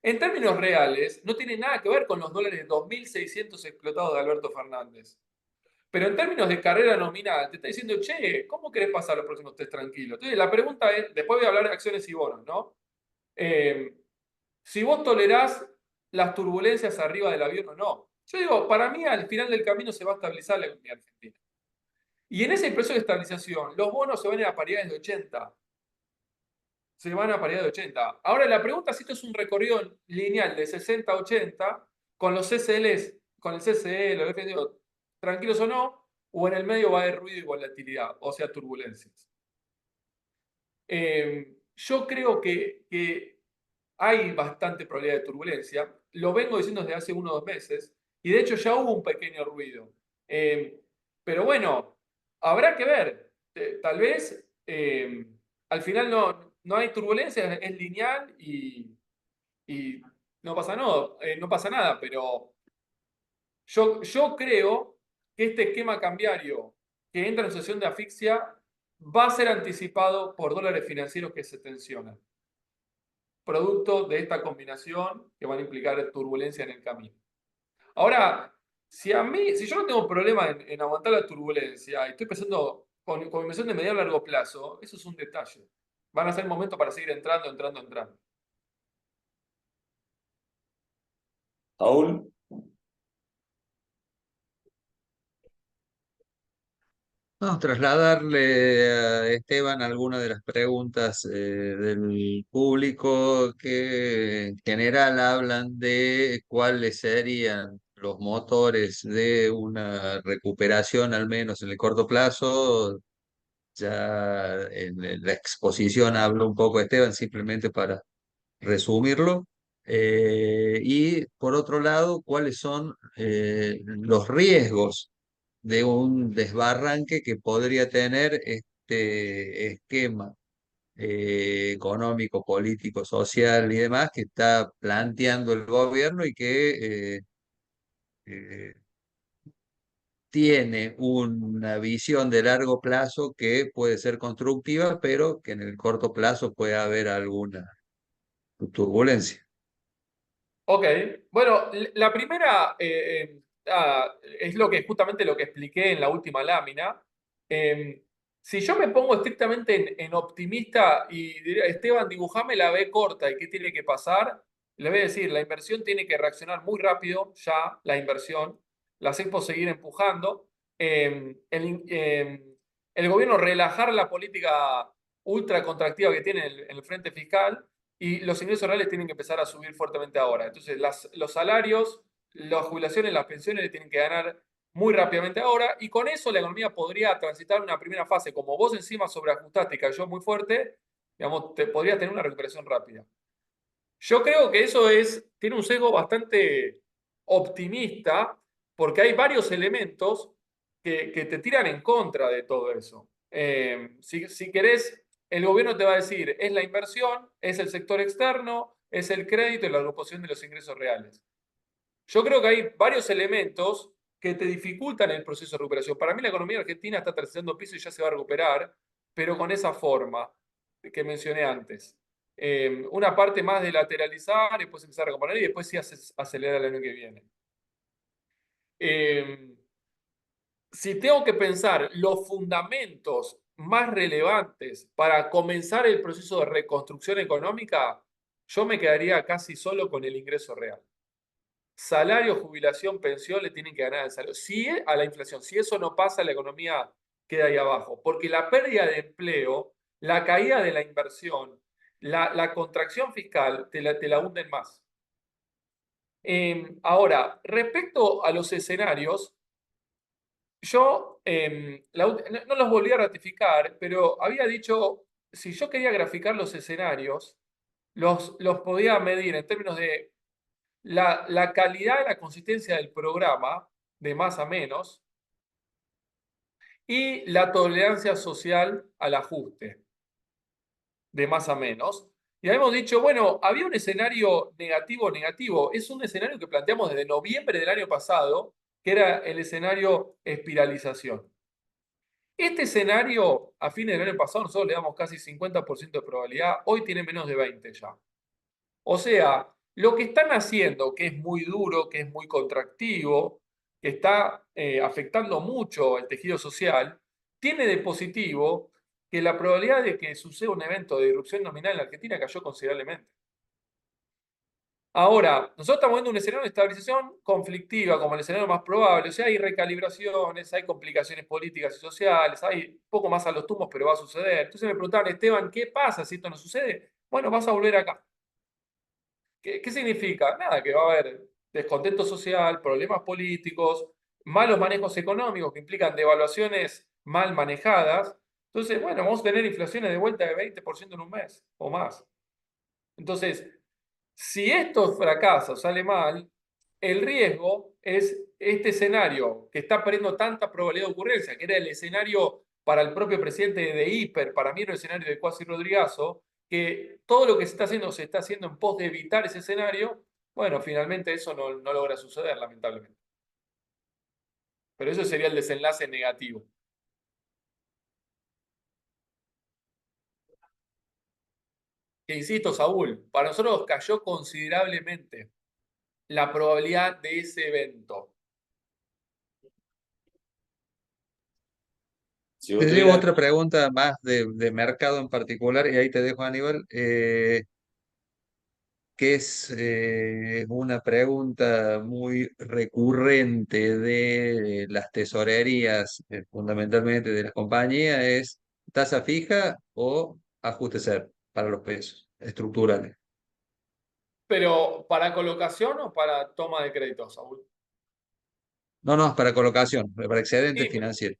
en términos reales, no tiene nada que ver con los dólares 2600 explotados de Alberto Fernández. Pero en términos de carrera nominal, te está diciendo, che, ¿cómo querés pasar los próximos test tranquilos? Entonces, la pregunta es, después voy a hablar de acciones y bonos, ¿no? Si vos tolerás las turbulencias arriba del avión o no. Yo digo, para mí al final del camino se va a estabilizar la economía argentina. Y en ese proceso de estabilización, los bonos se van a ir a paridades de 80. Se van a paridad de 80. Ahora la pregunta es si esto es un recorrido lineal de 60 a 80 con los CCLs, con el CCE, los FDO, tranquilos o no, o en el medio va a haber ruido y volatilidad, o sea, turbulencias. Yo creo que hay bastante probabilidad de turbulencia. Lo vengo diciendo desde hace 1 o 2 meses y de hecho ya hubo un pequeño ruido. Pero bueno, habrá que ver. Tal vez al final no hay turbulencia, es lineal y no pasa, no pasa nada, pero yo creo que este esquema cambiario que entra en situación de asfixia va a ser anticipado por dólares financieros que se tensionan, producto de esta combinación que van a implicar turbulencia en el camino. Ahora, si yo no tengo problema en aguantar la turbulencia y estoy pensando con inversión de medio a largo plazo, eso es un detalle. Van a ser momentos para seguir entrando, entrando, entrando. Saúl, Vamos a trasladarle a Esteban algunas de las preguntas del público que en general hablan de cuáles serían los motores de una recuperación, al menos en el corto plazo. Ya en la exposición hablo un poco Esteban, simplemente para resumirlo. Y por otro lado, ¿cuáles son los riesgos de un desbarranque que podría tener este esquema económico, político, social y demás que está planteando el gobierno y que eh, tiene una visión de largo plazo que puede ser constructiva, pero que en el corto plazo puede haber turbulencia. Ok, bueno, la primera es justamente lo que expliqué en la última lámina. Si yo me pongo estrictamente en optimista y diría, Esteban, dibujame la B corta y qué tiene que pasar, le voy a decir, la inversión tiene que reaccionar muy rápido, ya, la inversión, las expos seguir empujando, el gobierno relajar la política ultra contractiva que tiene en el frente fiscal y los ingresos reales tienen que empezar a subir fuertemente ahora. Entonces, los salarios, las jubilaciones, las pensiones le tienen que ganar muy rápidamente ahora y con eso la economía podría transitar una primera fase. Como vos encima sobreajustaste y cayó muy fuerte, digamos, podría tener una recuperación rápida. Yo creo que eso tiene un sesgo bastante optimista porque hay varios elementos que te tiran en contra de todo eso. Si querés, el gobierno te va a decir, es la inversión, es el sector externo, es el crédito y la agrupación de los ingresos reales. Yo creo que hay varios elementos que te dificultan el proceso de recuperación. Para mí la economía argentina está tercerando piso y ya se va a recuperar, pero con esa forma que mencioné antes. Una parte más de lateralizar, después empezar a recomponer y después sí acelerar el año que viene. Si tengo que pensar los fundamentos más relevantes para comenzar el proceso de reconstrucción económica, yo me quedaría casi solo con el ingreso real. Salario, jubilación, pensión le tienen que ganar al salario. A la inflación. Si eso no pasa, la economía queda ahí abajo. Porque la pérdida de empleo, la caída de la inversión, la contracción fiscal, te la hunden más. Ahora, respecto a los escenarios, yo no los volví a ratificar, pero había dicho, si yo quería graficar los escenarios, los podía medir en términos de la calidad y la consistencia del programa, de más a menos, y la tolerancia social al ajuste, de más a menos. Y habíamos dicho, bueno, había un escenario negativo. Es un escenario que planteamos desde noviembre del año pasado, que era el escenario espiralización. Este escenario, a fines del año pasado, nosotros le damos casi 50% de probabilidad, hoy tiene menos de 20 ya. O sea, lo que están haciendo, que es muy duro, que es muy contractivo, que está afectando mucho el tejido social, tiene de positivo que la probabilidad de que suceda un evento de irrupción nominal en la Argentina cayó considerablemente. Ahora, nosotros estamos viendo un escenario de estabilización conflictiva como el escenario más probable. O sea, hay recalibraciones, hay complicaciones políticas y sociales, hay poco más a los tumbos, pero va a suceder. Entonces me preguntaban, Esteban, ¿qué pasa si esto no sucede? Bueno, vas a volver acá. ¿Qué significa? Nada, que va a haber descontento social, problemas políticos, malos manejos económicos que implican devaluaciones mal manejadas. Entonces, bueno, vamos a tener inflaciones de vuelta de 20% en un mes o más. Entonces, si esto fracasa o sale mal, el riesgo es este escenario que está perdiendo tanta probabilidad de ocurrencia, que era el escenario para el propio presidente de Hiper, para mí era el escenario de Cuasi Rodrigazo, que todo lo que se está haciendo en pos de evitar ese escenario, bueno, finalmente eso no logra suceder, lamentablemente. Pero eso sería el desenlace negativo. Que insisto, Saúl, para nosotros cayó considerablemente la probabilidad de ese evento. Si vos Te llevo tuvieras, otra pregunta más de mercado en particular, y ahí te dejo, Aníbal, que es una pregunta muy recurrente de las tesorerías, fundamentalmente de las compañías, es tasa fija o ajuste cero para los pesos estructurales. Pero, ¿para colocación o para toma de crédito, Saúl? No, no, para colocación, para excedente Y financiero.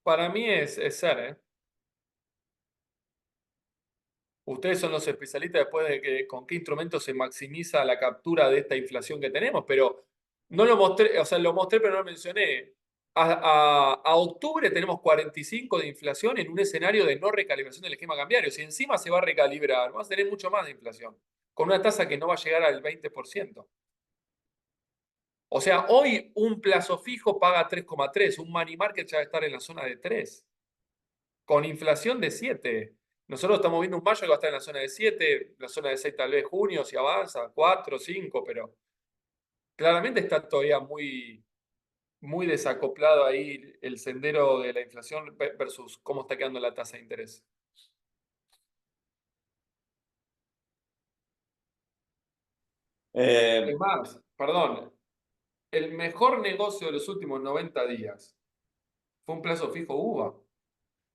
para mí es ser, ¿eh? Ustedes son los especialistas después de con qué instrumento se maximiza la captura de esta inflación que tenemos, pero no lo mostré, o sea, lo mostré pero no lo mencioné. A octubre tenemos 45 de inflación en un escenario de no recalibración del esquema cambiario. Si encima se va a recalibrar, vamos a tener mucho más de inflación, con una tasa que no va a llegar al 20%. O sea, hoy un plazo fijo paga 3,3, un money market ya va a estar en la zona de 3, con inflación de 7. Nosotros estamos viendo un mayo que va a estar en la zona de 7, la zona de 6 tal vez junio, si avanza, 4, 5, pero claramente está todavía muy, muy desacoplado ahí el sendero de la inflación versus cómo está quedando la tasa de interés. Es más, perdón, el mejor negocio de los últimos 90 días fue un plazo fijo UVA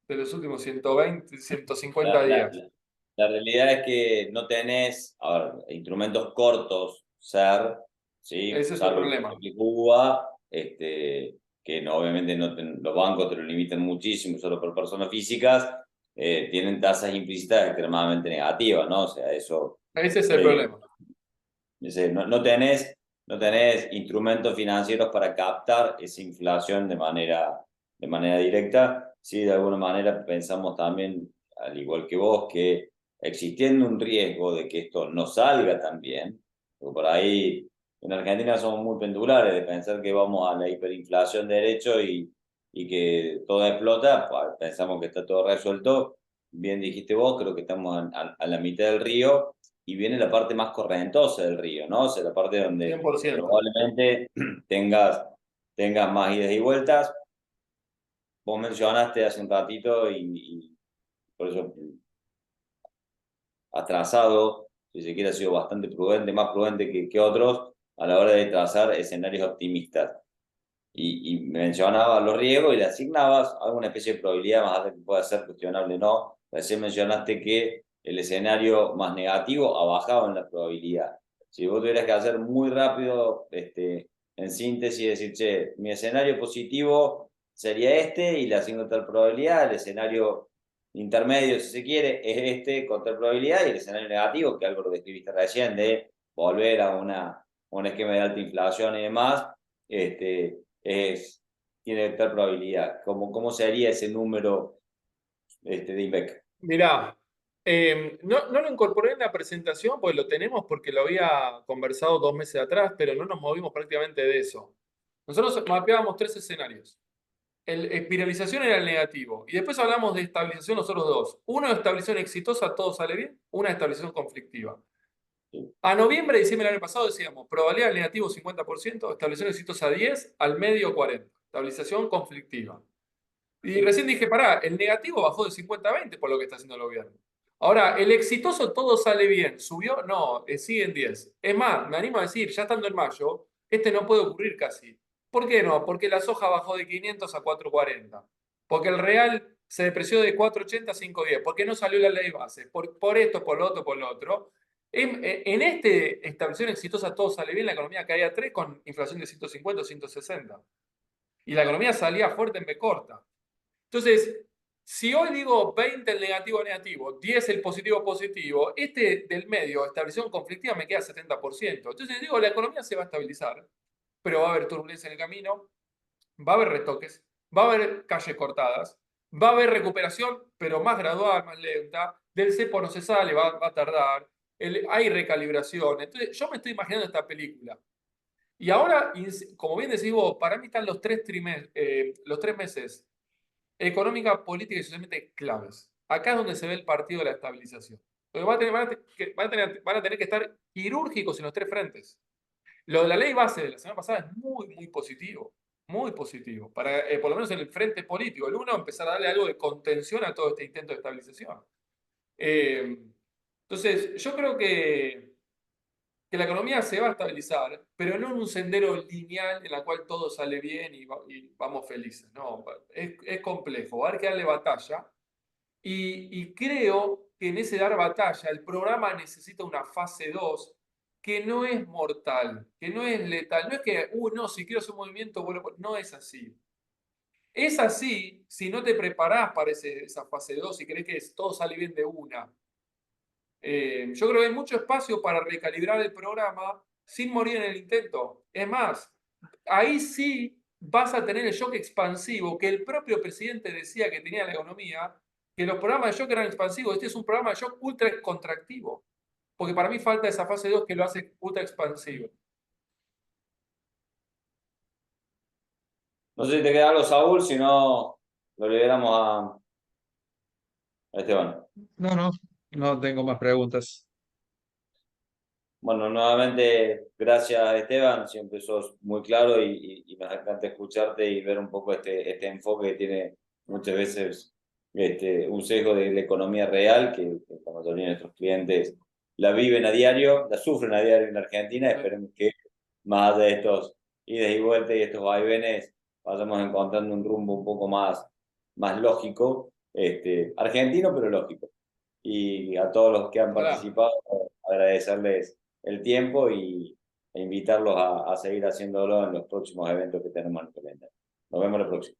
de los últimos 120, 150 La, la- días. la- la realidad es que no tenés, a ver, instrumentos cortos, SER, ¿sí? Ese es el Salvo el problema. plazo fijo UVA, que no, obviamente los bancos te lo limitan muchísimo, solo por personas físicas, tienen tasas implícitas extremadamente negativas, ¿no? O sea, eso Ese es el eh, problema. no tenés instrumentos financieros para captar esa inflación de manera directa. Sí, de alguna manera pensamos también, al igual que vos, que existiendo un riesgo de que esto no salga tan bien, porque por ahí en Argentina somos muy pendulares de pensar que vamos a la hiperinflación derecho y que todo explota, pues, pensamos que está todo resuelto. Bien dijiste vos, creo que estamos a la mitad del río y viene la parte más correntosa del río, ¿no? O sea, la parte donde 100%. probablemente tengas más idas y vueltas. Vos mencionaste hace un ratito y por eso has trazado, si se quiere, ha sido bastante prudente, más prudente que otros a la hora de trazar escenarios optimistas. Y mencionabas los riesgos y le asignabas alguna especie de probabilidad, más allá que pueda ser cuestionable o no. Recién mencionaste que el escenario más negativo ha bajado en la probabilidad. Si vos tuvieras que hacer muy rápido, en síntesis, decir, che, mi escenario positivo sería este y le asigno tal probabilidad, el escenario intermedio, si se quiere, es este con tal probabilidad y el escenario negativo, que algo lo describiste recién, de volver a un esquema de alta inflación y demás, tiene tal probabilidad. ¿Cómo sería ese número de INVEC? Mirá, no lo incorporé en la presentación, pues lo tenemos porque lo había conversado 2 meses atrás, pero no nos movimos prácticamente de eso. Nosotros mapeábamos 3 escenarios. El espiralización era el negativo. Y después hablamos de estabilización nosotros dos. Uno de estabilización exitosa, todo sale bien. Una de estabilización conflictiva. A noviembre, diciembre del año pasado decíamos, probabilidad del negativo 50%, estabilización exitosa 10, al medio 40. Estabilización conflictiva. Y recién dije, pará, el negativo bajó de 50 a 20 por lo que está haciendo el gobierno. Ahora, el exitoso todo sale bien. ¿Subió? No, sigue en 10. Es más, me animo a decir, ya estando en mayo, este no puede ocurrir casi. ¿Por qué no? Porque la soja bajó de 500 a 440. Porque el real se depreció de 480 a 510. Porque no salió la ley base. Por esto, por lo otro, por lo otro. En este establecimiento exitosa todo sale bien, la economía caía a 3 con inflación de 150 o 160. Y la economía salía fuerte en B corta. Entonces, si hoy digo 20 el negativo negativo, 10 el positivo positivo, este del medio, estabilización conflictiva, me queda 70%. Entonces digo, la economía se va a estabilizar, pero va a haber turbulencia en el camino, va a haber retoques, va a haber calles cortadas, va a haber recuperación, pero más gradual, más lenta. Del cepo no se sale, va a tardar. Hay recalibración. Entonces, yo me estoy imaginando esta película. Y ahora, como bien decís vos, para mí están los 3 meses económica, política y socialmente claves. Acá es donde se ve el partido de la estabilización. Porque van a tener que estar quirúrgicos en los 3 frentes. Lo de la ley base de la semana pasada es muy, muy positivo. Muy positivo. Para, por lo menos en el frente político. El uno, empezar a darle algo de contención a todo este intento de estabilización. Eh, entonces, yo creo que la economía se va a estabilizar, pero no en un sendero lineal en la cual todo sale bien y vamos felices. No, es complejo, va a haber que darle batalla. Y creo que en ese dar batalla el programa necesita una fase 2 que no es mortal, que no es letal. No es que, no, si quiero hacer un movimiento, bueno, no es así. Es así si no te preparás para esa fase 2 y crees que todo sale bien de una. Yo creo que hay mucho espacio para recalibrar el programa sin morir en el intento. Es más, ahí sí vas a tener el shock expansivo que el propio presidente decía que tenía la economía, que los programas de shock eran expansivos. Este es un programa de shock ultra contractivo, porque para mí falta esa fase 2 que lo hace ultra expansivo. No sé si te queda algo, Saúl, si no lo liberamos a Esteban. No, no, no tengo más preguntas. Bueno, nuevamente, gracias Esteban, siempre sos muy claro y nos encanta escucharte y ver un poco este enfoque que tiene muchas veces un sesgo de la economía real, que la mayoría de nuestros clientes la viven a diario, la sufren a diario en Argentina. Esperemos que más allá de estos idas y vueltas y estos vaivenes vayamos encontrando un rumbo un poco más lógico, argentino pero lógico. Y a todos los que han Ojalá. participado, agradecerles el tiempo e invitarlos a seguir haciéndolo en los próximos eventos que tenemos en el calendario. Nos vemos la próxima.